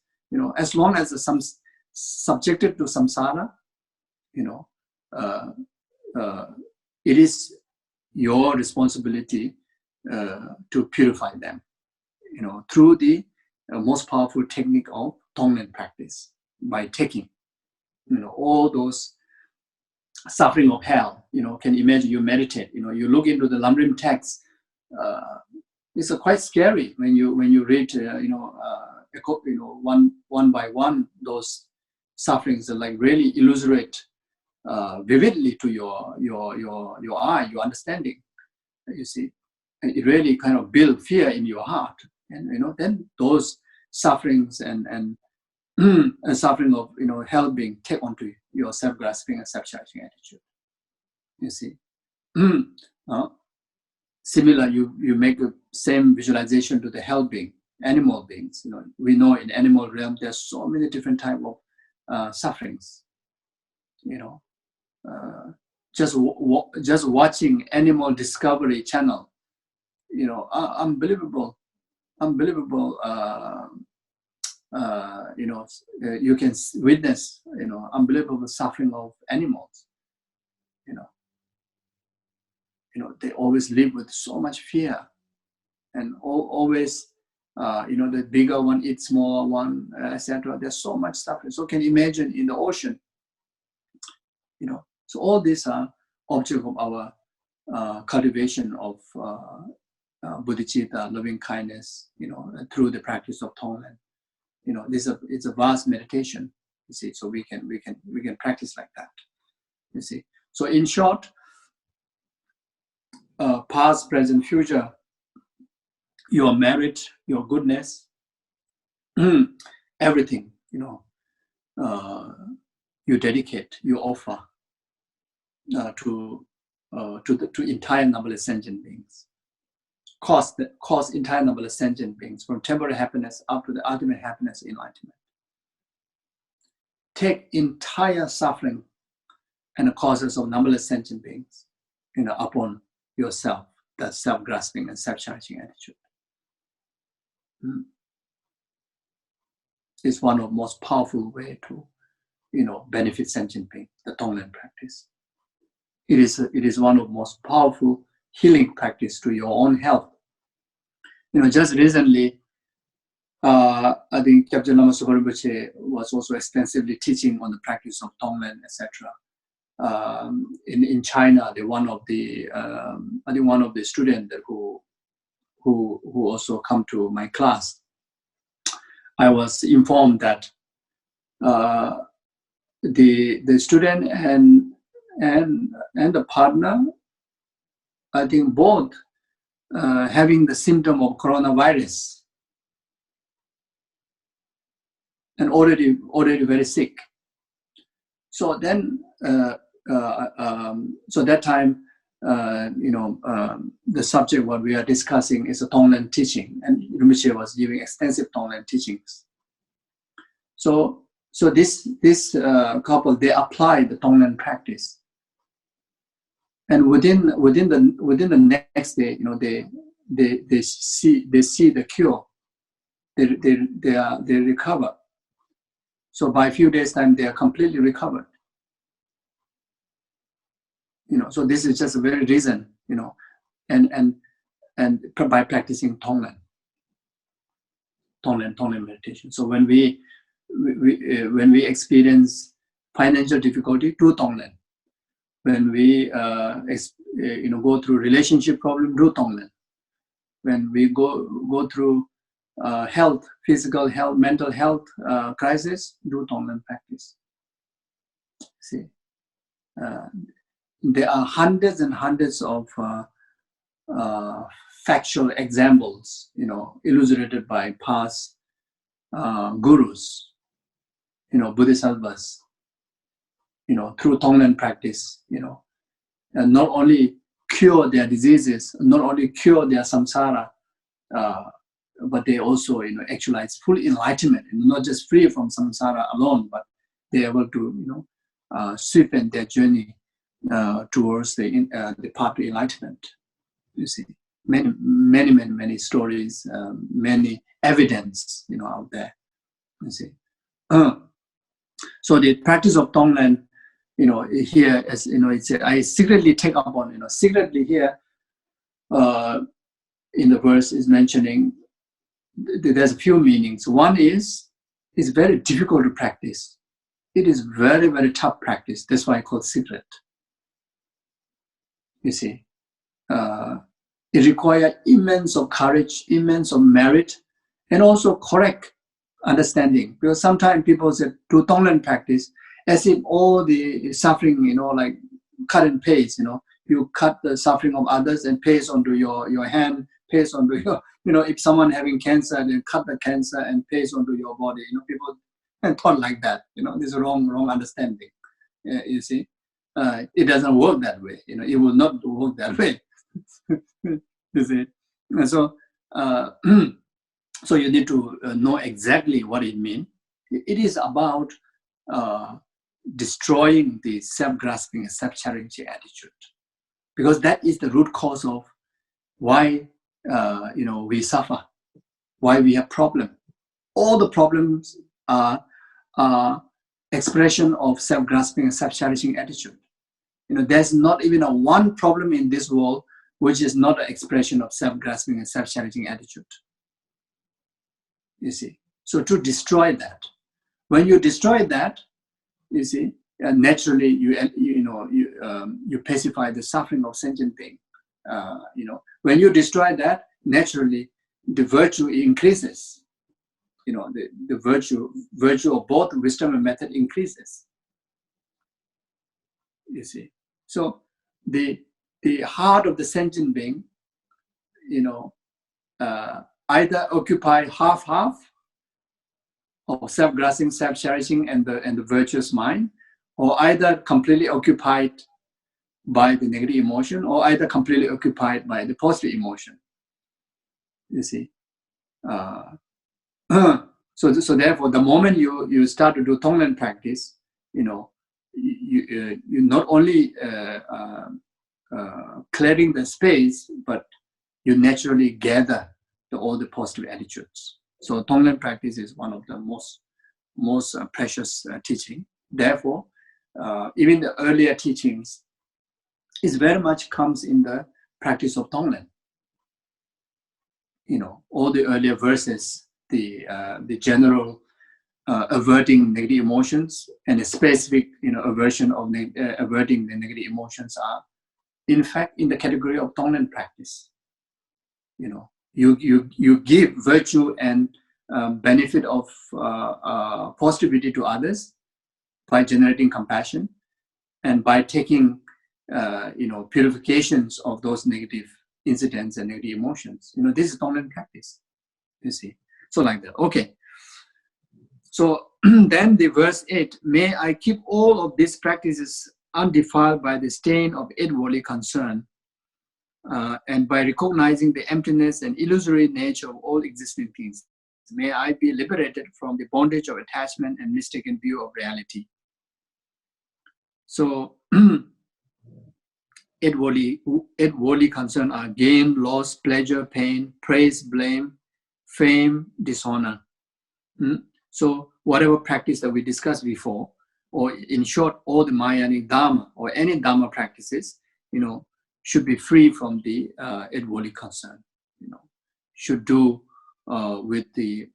S1: as long as some subjected to samsara, it is your responsibility to purify them, through the most powerful technique of Tonglen practice, by taking, all those suffering of hell. Can imagine you meditate, you look into the Lamrim text. It's quite scary when you read, one by one, those sufferings are like really illustrate vividly to your eye, your understanding. You see, it really kind of build fear in your heart, and then those sufferings and suffering of hell being take onto your self-grasping and self-cherishing attitude. You see, similar, you make the same visualization to the hell being, animal beings. We know in animal realm there's so many different type of sufferings. Just watching Animal Discovery Channel, unbelievable. You can witness, unbelievable suffering of animals. They always live with so much fear, and always, the bigger one eats smaller one, etc. There's so much suffering. So can you imagine in the ocean, So all these are object of our cultivation of bodhicitta, loving kindness, through the practice of Tonglen. It's a vast meditation, you see. So we can practice like that, you see. So in short, past, present, future, your merit, your goodness, everything, you dedicate, you offer to entire numberless sentient beings. Cause entire numberless sentient beings, from temporary happiness up to the ultimate happiness, enlightenment. Take entire suffering and the causes of numberless sentient beings, upon yourself, that self-grasping and self-cherishing attitude. It's one of the most powerful way to, benefit sentient beings, the Tonglen practice. It is one of the most powerful healing practice to your own health. Just recently, I think Kyabje Lama Sopa Rinpoche was also extensively teaching on the practice of Tonglen, etc. In China, one of the students who also come to my class, I was informed that the student and the partner, I think both having the symptom of coronavirus and already very sick. So then, so that time, the subject what we are discussing is a Tonglen teaching, and Rinpoche was giving extensive Tonglen teachings. So So this couple, they applied the Tonglen practice, and within the next day, they see the cure. They recover. So by a few days' time, they are completely recovered. So this is just a very reason, and by practicing Tonglen meditation. So when we experience financial difficulty, do Tonglen. When we go through relationship problem, do Tonglen. When we go through health, physical health, mental health crisis, do Tonglen practice. See, there are hundreds and hundreds of factual examples, illustrated by past gurus, bodhisattvas, through Tonglen practice, and not only cure their diseases, not only cure their samsara, but they also, actualize full enlightenment, not just free from samsara alone, but they're able to, sweeten their journey towards the path to enlightenment. You see, many stories, many evidence, out there. You see, so the practice of Tonglen, here, as it said, I secretly take up on, secretly here, in the verse is mentioning. There's a few meanings. One is, it's very difficult to practice. It is very, very tough practice. That's why I call it secret. You see, it requires immense of courage, immense of merit, and also correct understanding. Because sometimes people say, do Tonglen practice, as if all the suffering, like cut and paste, you cut the suffering of others and paste onto your hand, paste onto your, if someone having cancer, then cut the cancer and paste onto your body. People thought like that. This is wrong understanding. You see, it doesn't work that way. It will not work that way. You see, and so so you need to know exactly what it means. It is about destroying the self-grasping and self-challenging attitude, because that is the root cause of why we suffer, why we have problems. All the problems are expression of self-grasping and self-challenging attitude. There's not even one problem in this world which is not an expression of self-grasping and self-challenging attitude. You see, so to destroy that, when you destroy that, you see, naturally you pacify the suffering of sentient being. When you destroy that, naturally the virtue increases. The virtue of both wisdom and method increases. You see, so the heart of the sentient being, either occupy half of self-grasping, self-cherishing, and the virtuous mind, or either completely occupied by the negative emotion, or either completely occupied by the positive emotion. You see, so therefore, the moment you start to do Tonglen practice, you not only clearing the space, but you naturally gather all the positive attitudes. So Tonglen practice is one of the most precious teaching. Therefore, even the earlier teachings is very much comes in the practice of Tonglen. All the earlier verses, the general averting negative emotions and the specific averting the negative emotions are, in fact, in the category of Tonglen practice. You give virtue and benefit of positivity to others by generating compassion and by taking purifications of those negative incidents and negative emotions. This is Tonglen practice. You see, so like that. Okay. So then the verse 8, may I keep all of these practices undefiled by the stain of 8 worldly concern, and by recognizing the emptiness and illusory nature of all existing things. May I be liberated from the bondage of attachment and mistaken view of reality. So, eight worldly concerns are gain, loss, pleasure, pain, praise, blame, fame, dishonor. So whatever practice that we discussed before, or in short, all the Mayanic Dharma or any Dharma practices, should be free from the eight worldly concern. Should do with the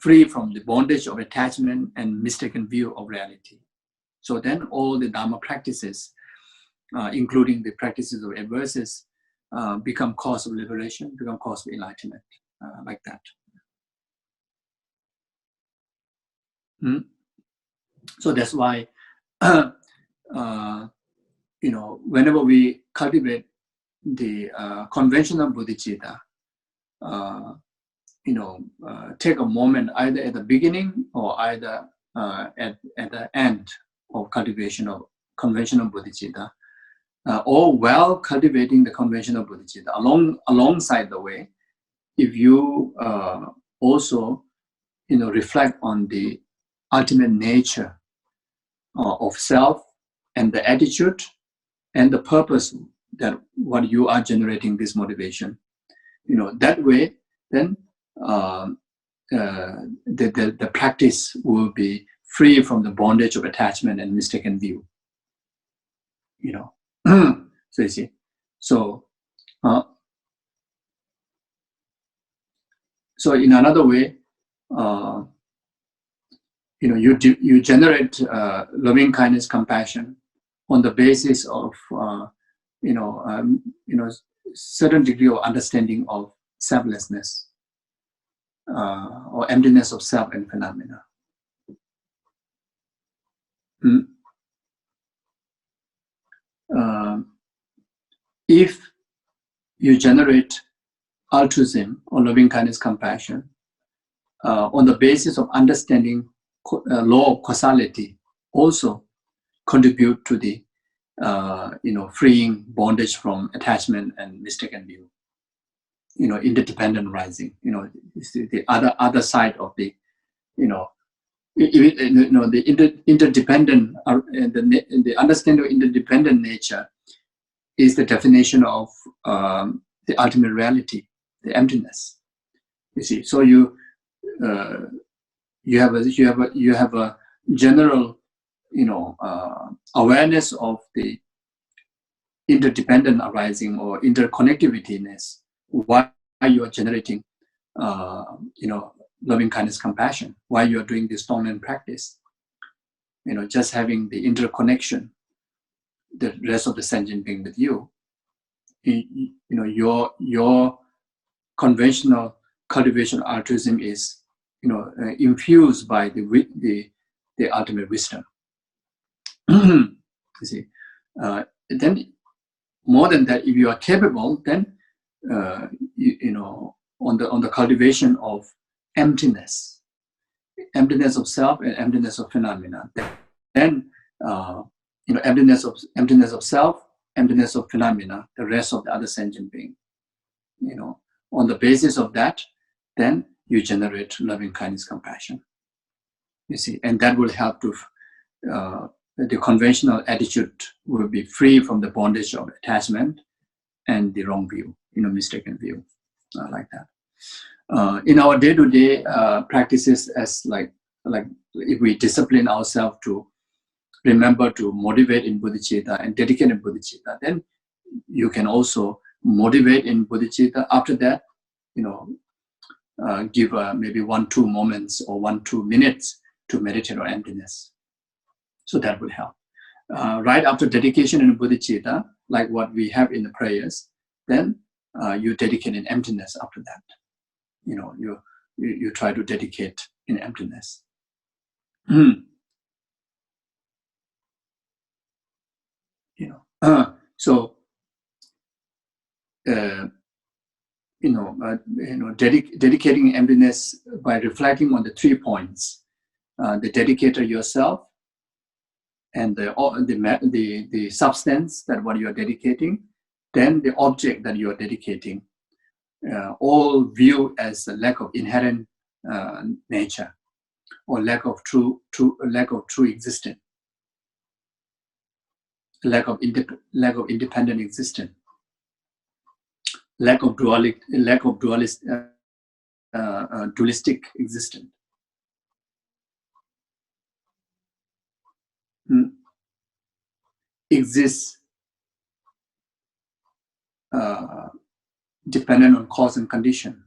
S1: free from the bondage of attachment and mistaken view of reality. So then all the Dharma practices, including the practices of adverses, become cause of liberation, become cause of enlightenment, like that. So that's why, whenever we cultivate the conventional bodhicitta, take a moment either at the beginning or either at the end of cultivation of conventional bodhicitta, or while cultivating the conventional bodhicitta, alongside the way, if you also reflect on the ultimate nature of self and the attitude and the purpose that what you are generating this motivation, that way, then the practice will be free from the bondage of attachment and mistaken view. So you see, so in another way, you generate loving kindness, compassion on the basis of certain degree of understanding of selflessness or emptiness of self and phenomena. If you generate altruism or loving kindness, compassion on the basis of understanding law of causality, also contribute to the freeing bondage from attachment and mistaken view. Interdependent rising. The other side of the the interdependent, the understanding of interdependent nature is the definition of the ultimate reality, the emptiness. You see, so you have a general awareness of the interdependent arising or interconnectivityness. Why you are generating loving kindness, compassion, why you are doing this Tonglen practice, just having the interconnection, the rest of the sentient being with you, your conventional cultivation of altruism is, infused by the ultimate wisdom. You see, then more than that, if you are capable, then on the cultivation of emptiness of self and emptiness of phenomena, then emptiness of self, emptiness of phenomena, the rest of the other sentient being. On the basis of that, then you generate loving kindness, compassion. You see, and that will help to the conventional attitude will be free from the bondage of attachment and the wrong view, mistaken view, like that. In our day-to-day practices, as like if we discipline ourselves to remember to motivate in bodhicitta and dedicate in bodhicitta, then you can also motivate in bodhicitta. After that, give maybe 1-2 moments or 1-2 minutes to meditate on emptiness. So that will help. Right after dedication in bodhicitta, like what we have in the prayers, then you dedicate in emptiness after that. You try to dedicate in emptiness. So dedicating emptiness by reflecting on the 3 points: the dedicator yourself, and the substance that what you are dedicating, then the object that you are dedicating, all viewed as a lack of inherent nature, or lack of true existence, lack of independent existence, lack of dualistic existence. Exists dependent on cause and condition.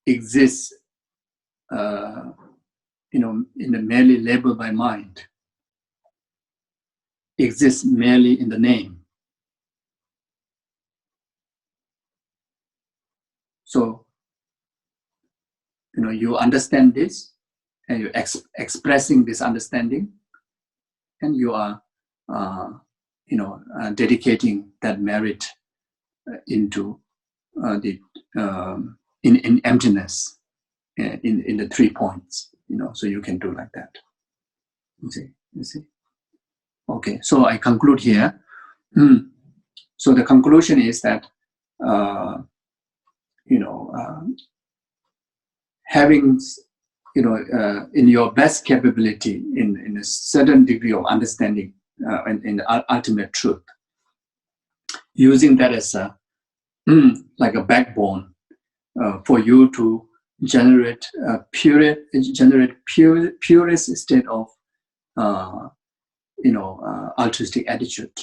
S1: Exists, in a merely labeled by mind. Exists merely in the name. So, you understand this, and you're expressing this understanding, and you are, dedicating that merit into in emptiness, in the 3 points. So you can do like that. You see. Okay, so I conclude here. So the conclusion is that, having, in your best capability, in a certain degree of understanding, in the ultimate truth, using that as a like a backbone for you to generate purest state of altruistic attitude,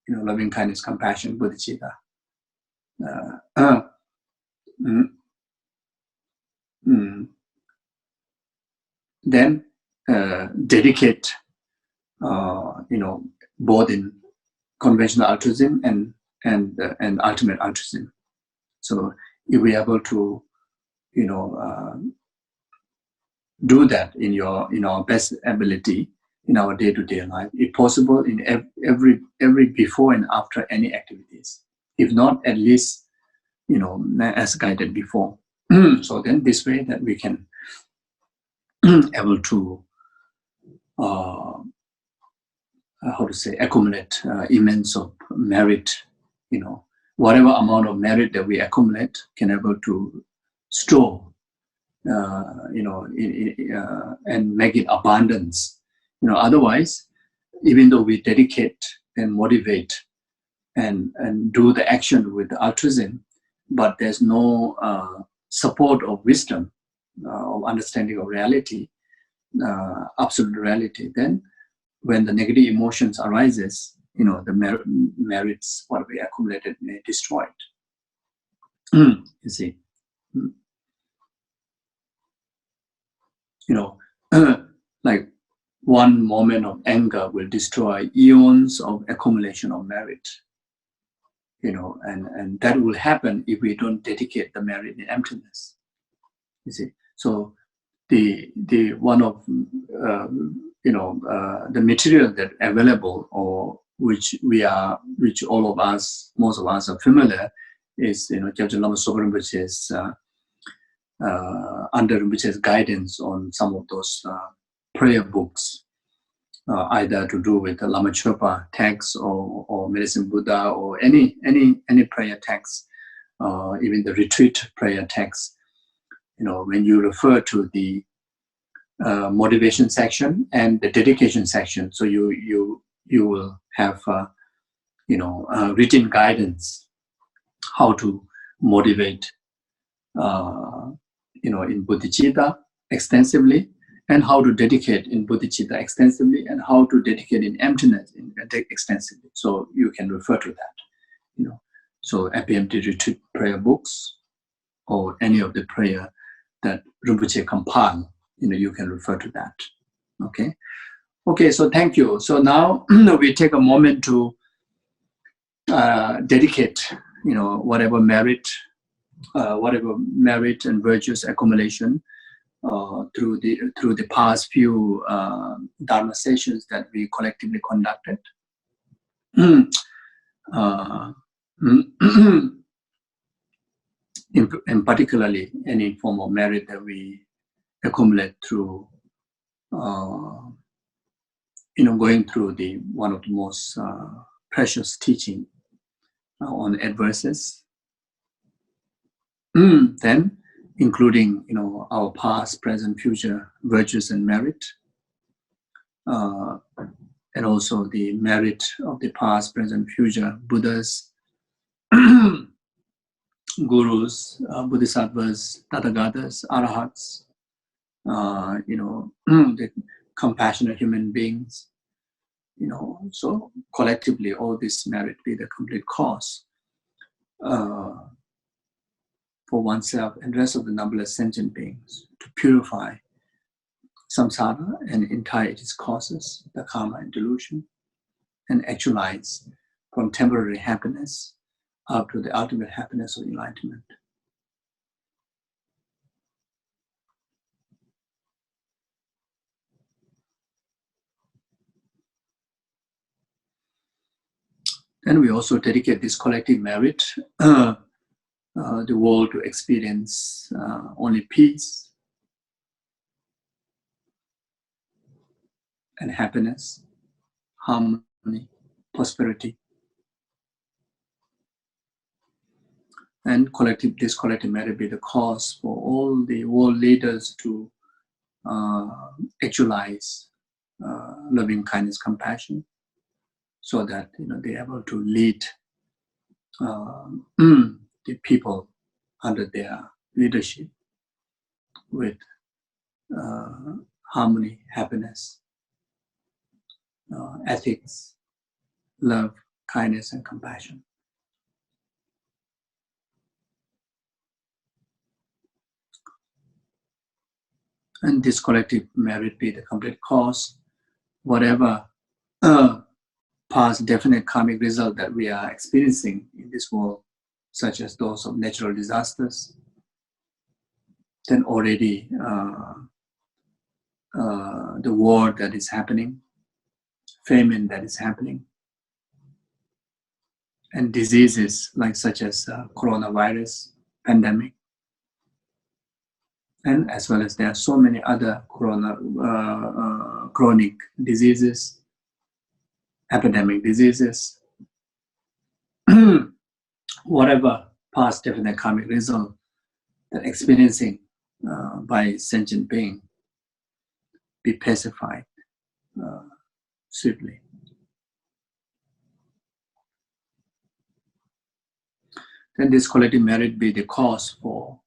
S1: loving kindness, compassion, bodhicitta. Then dedicate, both in conventional altruism and ultimate altruism. So if we are able to, do that in our best ability in our day-to-day life, if possible, in every before and after any activities. If not, at least, as guided before. So then this way that we can able to accumulate immense of merit. Whatever amount of merit that we accumulate can able to store, and make it abundance. Otherwise, even though we dedicate and motivate and do the action with altruism, but there's no support of wisdom, of understanding of reality, absolute reality, then when the negative emotions arises, the merits what we accumulated may destroy it. You see. Like one moment of anger will destroy eons of accumulation of merit. And that will happen if we don't dedicate the merit in emptiness. You see. So the one of the material that available, or which all of us, most of us are familiar, is Gyaltsab Lama Sopa Rinpoche's under Rinpoche's guidance on some of those prayer books, either to do with the Lama Chopa text or Medicine Buddha, or any prayer text, even the retreat prayer text. When you refer to the motivation section and the dedication section, so you will have written guidance how to motivate in bodhicitta extensively, and how to dedicate in bodhicitta extensively, and how to dedicate in emptiness extensively. So you can refer to that. So FPMT retreat prayer books, or any of the prayer that Rinpoche compiled, you can refer to that. Okay, so thank you. So now we take a moment to dedicate, whatever merit and virtuous accumulation through the past few Dharma sessions that we collectively conducted. In particularly any form of merit that we accumulate through going through one of the most precious teaching on adverses. Then, including our past, present, future virtues and merit, and also the merit of the past, present, future Buddhas, gurus, bodhisattvas, tathagatas, arahats, the compassionate human beings, so collectively all this merit be the complete cause for oneself and rest of the numberless sentient beings to purify samsara and entire its causes, the karma and delusion, and actualize from temporary happiness up to the ultimate happiness of enlightenment. Then we also dedicate this collective merit, the world to experience only peace and happiness, harmony, prosperity. And this collective merit be the cause for all the world leaders to actualize loving kindness, compassion, so that they're able to lead the people under their leadership with harmony, happiness, ethics, love, kindness, and compassion. And this collective merit be the complete cause, whatever past definite karmic result that we are experiencing in this world, such as those of natural disasters, then already the war that is happening, famine that is happening, and diseases like such as coronavirus pandemic, and as well as there are so many other chronic diseases, epidemic diseases, whatever past definite karmic result that experiencing by sentient being be pacified swiftly. Then this collective merit be the cause for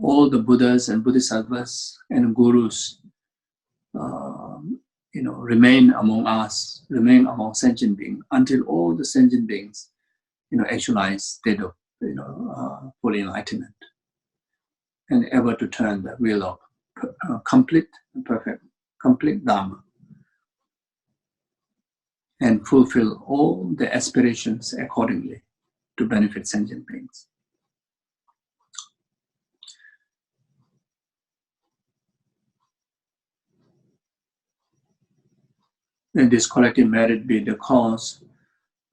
S1: all the Buddhas and Bodhisattvas and gurus remain among us, remain among sentient beings until all the sentient beings actualize state of full enlightenment and ever to turn the wheel of complete and perfect, complete Dharma and fulfill all the aspirations accordingly to benefit sentient beings. And this collective merit be the cause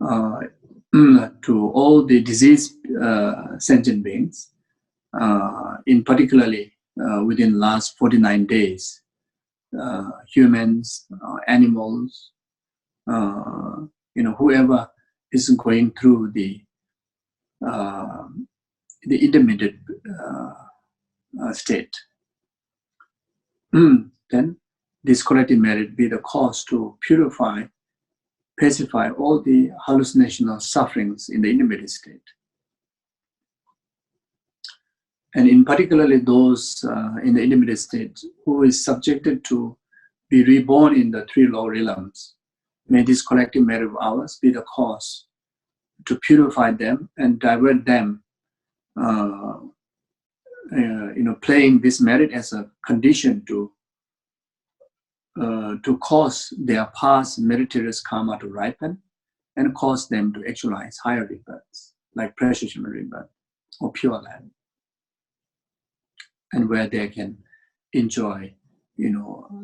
S1: to all the diseased sentient beings, in particularly within last 49 days, humans, animals, whoever is going through the intermediate state, then this collective merit be the cause to purify, pacify all the hallucinational sufferings in the intermediate state. And in particularly those in the intermediate state who is subjected to be reborn in the three lower realms, may this collective merit of ours be the cause to purify them and divert them, playing this merit as a condition to cause their past meritorious karma to ripen and cause them to actualize higher rebirths, like precious human rebirth or pure land, and where they can enjoy,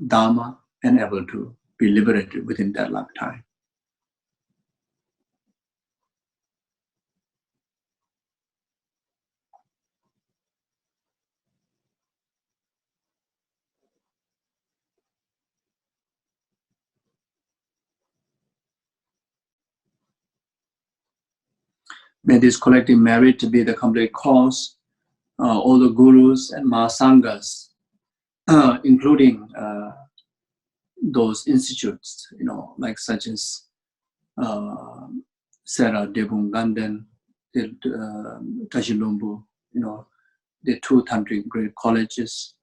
S1: Dharma and able to be liberated within that lifetime. May this collective merit to be the complete cause, all the gurus and mahasanghas, including those institutes, like such as Sarah Devungandan, Tashilumbu, the two tantric great colleges,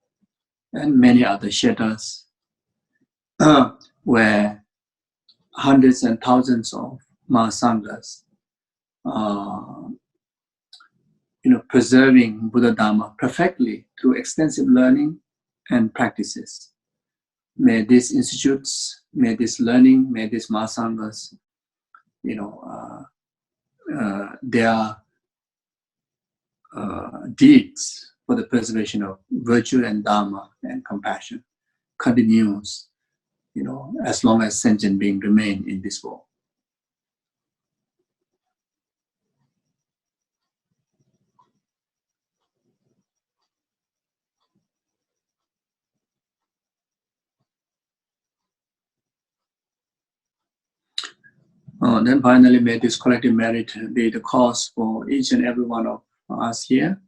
S1: and many other shettas, where hundreds and thousands of mahasanghas, preserving Buddha Dharma perfectly through extensive learning and practices. May these institutes, may this learning, may these mahasanghas, their deeds for the preservation of virtue and Dharma and compassion continues, as long as sentient beings remain in this world. Then finally, may this collective merit be the cause for each and every one of us here.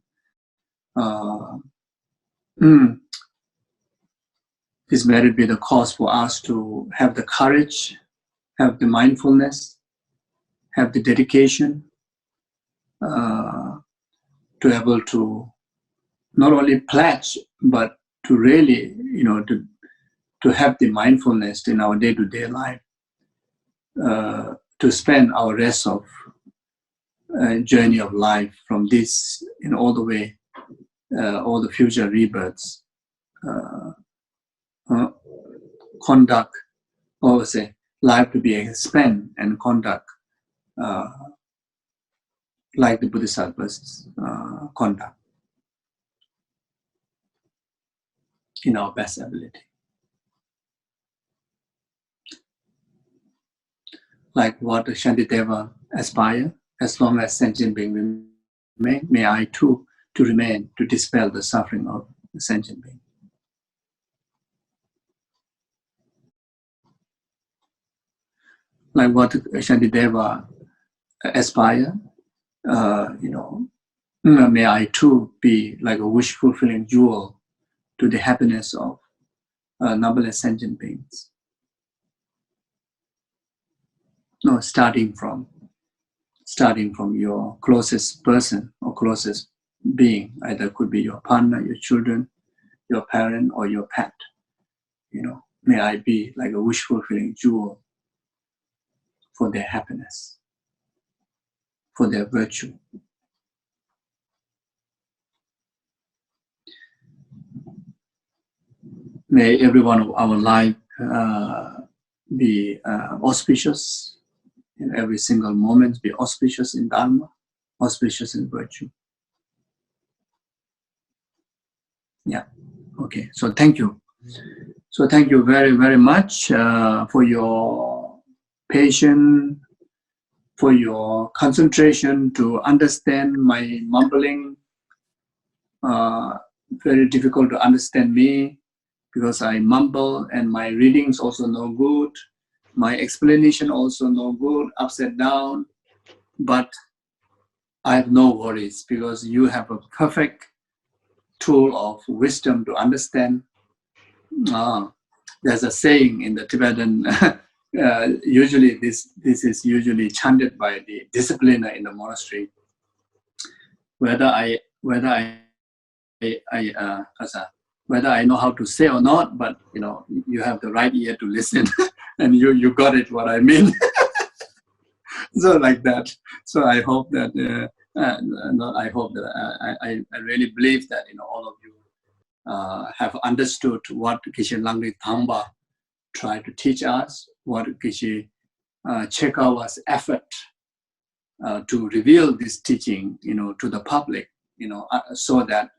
S1: This merit be the cause for us to have the courage, have the mindfulness, have the dedication, to be able to not only pledge, but to really, to have the mindfulness in our day-to-day life, to spend our rest of journey of life from this, all the way, all the future rebirths, conduct, or say, life to be spent and conduct like the Bodhisattva's conduct in our best ability. Like what Shantideva aspire, as long as sentient being remain, may I too to remain to dispel the suffering of the sentient being. Like what Shantideva aspire, may I too be like a wish-fulfilling jewel to the happiness of numberless sentient beings. No, starting from your closest person or closest being, either could be your partner, your children, your parent, or your pet. May I be like a wish-fulfilling jewel for their happiness, for their virtue. May every one of our life be auspicious, in every single moment be auspicious in Dharma, auspicious in virtue. Yeah, okay, so thank you. So thank you very, very much for your patience, for your concentration to understand my mumbling. Very difficult to understand me because I mumble and my readings also no good. My explanation also no good, upside down. But I have no worries because you have a perfect tool of wisdom to understand. There's a saying in the Tibetan, usually this is usually chanted by the discipliner in the monastery. Whether I know how to say or not, but you have the right ear to listen, and you got it what I mean. So like that. So I hope that I really believe that all of you have understood what Geshe Langri Thangpa tried to teach us, what Geshe Chekawa's effort to reveal this teaching, to the public, so that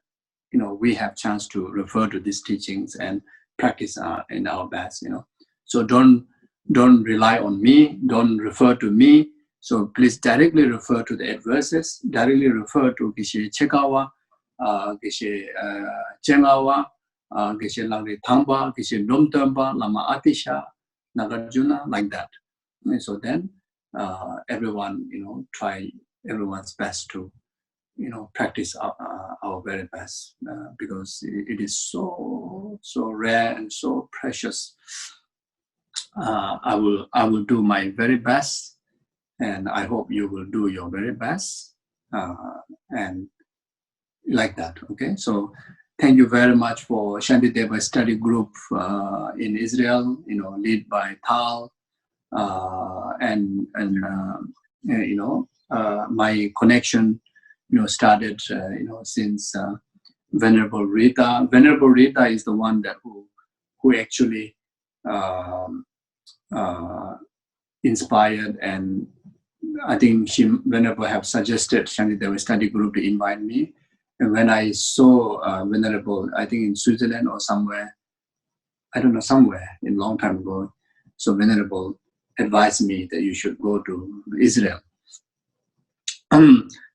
S1: we have chance to refer to these teachings and practice in our best. So don't rely on me, don't refer to me. So please directly refer to the verses, directly refer to Geshe Chekawa, Geshe Chengawa, Geshe Langri Thangpa, Geshe Nomtempa, Lama Atisha, Nagarjuna, like that. And so then everyone, try everyone's best to, practice our very best, because it is so rare and so precious. I will do my very best, and I hope you will do your very best, and like that. Okay, so thank you very much for Shantideva study group in Israel, led by Tal, and my connection, started, since Venerable Rita. Venerable Rita is the one that who actually inspired, and I think Venerable have suggested Shantideva study group to invite me. And when I saw Venerable, I think in Switzerland or somewhere, I don't know, somewhere in long time ago, so Venerable advised me that you should go to Israel.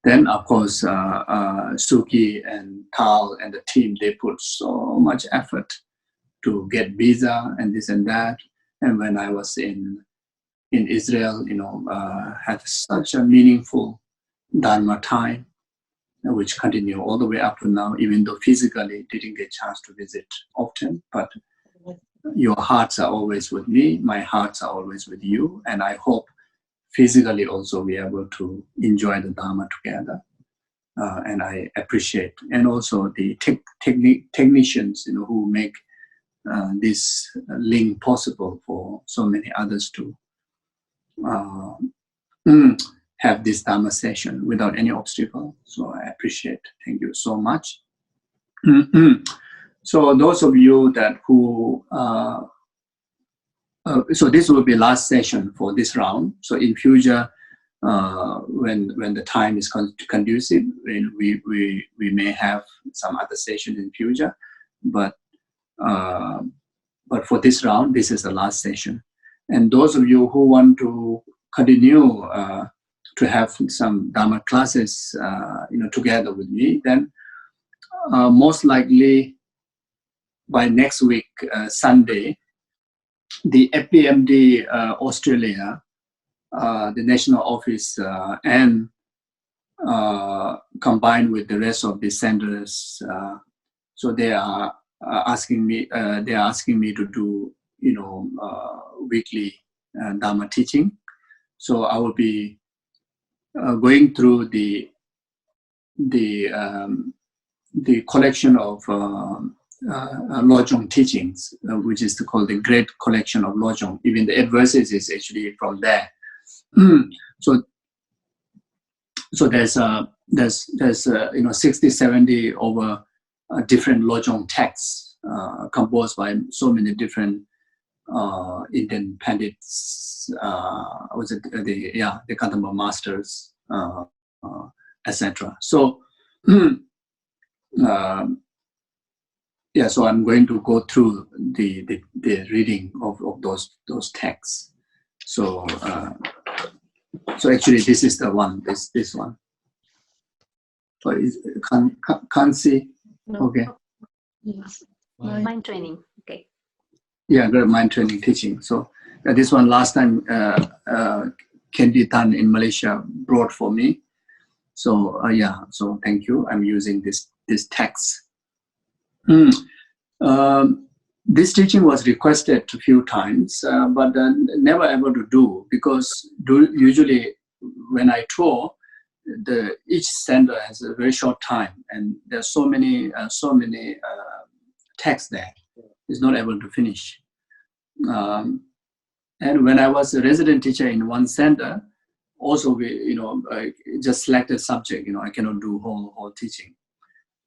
S1: Then, of course, Suki and Tal and the team, they put so much effort to get visa and this and that. And when I was in Israel, had such a meaningful Dharma time, which continue all the way up to now, even though physically didn't get a chance to visit often, but your hearts are always with me, my hearts are always with you, and I hope physically also we are able to enjoy the Dharma together. And I appreciate, and also the technicians, who make this link possible for so many others to have this Dharma session without any obstacle. So I appreciate. Thank you so much. So those of you that who, so this will be last session for this round. So in future, when the time is conducive, we may have some other session in future, but for this round, this is the last session. And those of you who want to continue to have some Dharma classes, together with me, then most likely by next week, Sunday, the FPMT Australia, the national office, and combined with the rest of the centers, so they are asking me. They are asking me to do, weekly Dharma teaching. So I will be going through the collection of Lojong teachings, which is called the Great Collection of Lojong. Even the adverses is actually from there. So there's 60, 70 over different Lojong texts composed by so many different Indian Pandits, the Kadamba masters, etc. So so I'm going to go through the reading of those texts. So actually this is the one, this one. So can't see.
S2: No.
S1: Okay.
S2: Yes. Mind training. Okay.
S1: Yeah, good mind training teaching. So this one last time Kendi Tan in Malaysia brought for me. So so thank you. I'm using this text. This teaching was requested a few times, but never able to do, because usually when I tour, each center has a very short time, and there's so many texts there. It's not able to finish. And when I was a resident teacher in one center, also we just selected subject. I cannot do whole teaching.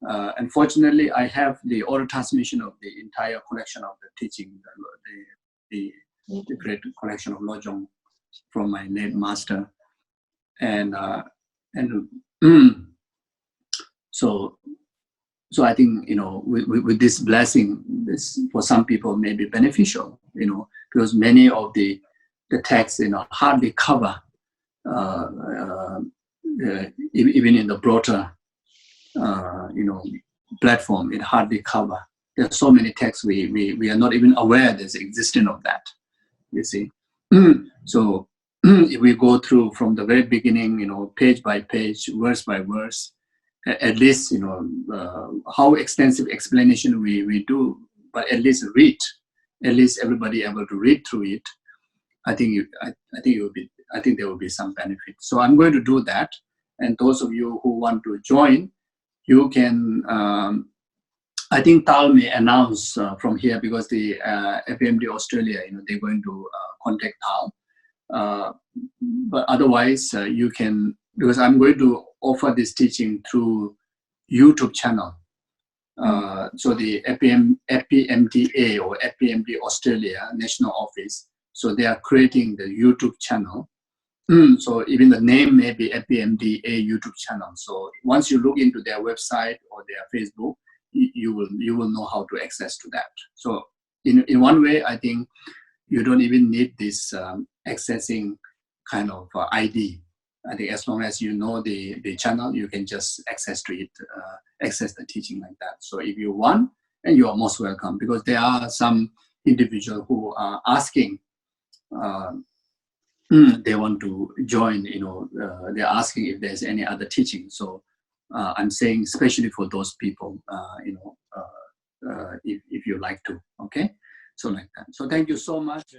S1: Unfortunately, I have the oral transmission of the entire collection of the teaching, the great collection of Lojong from my late master, and so I think with this blessing, this for some people may be beneficial, because many of the texts hardly cover, even in the broader platform, it hardly cover. There are so many texts we are not even aware there's existence of that, you see. So if we go through from the very beginning, page by page, verse by verse, at least, how extensive explanation we do, but at least read, at least everybody able to read through it. I think there will be some benefit. So I'm going to do that. And those of you who want to join, you can, I think Tal may announce from here, because the FPMT Australia, they're going to contact Tal. But otherwise, you can, because I'm going to offer this teaching through YouTube channel. So the FPMTA or FPMT Australia National Office, so they are creating the YouTube channel. So even the name may be FPMTA YouTube channel. So once you look into their website or their Facebook, you will know how to access to that. So in one way, I think you don't even need this accessing kind of ID. I think as long as you know the channel, you can just access to it, access the teaching like that. So if you want, and you are most welcome, because there are some individuals who are asking, they want to join, they're asking if there's any other teaching. So I'm saying especially for those people, if you like to, okay? So like that. So thank you so much.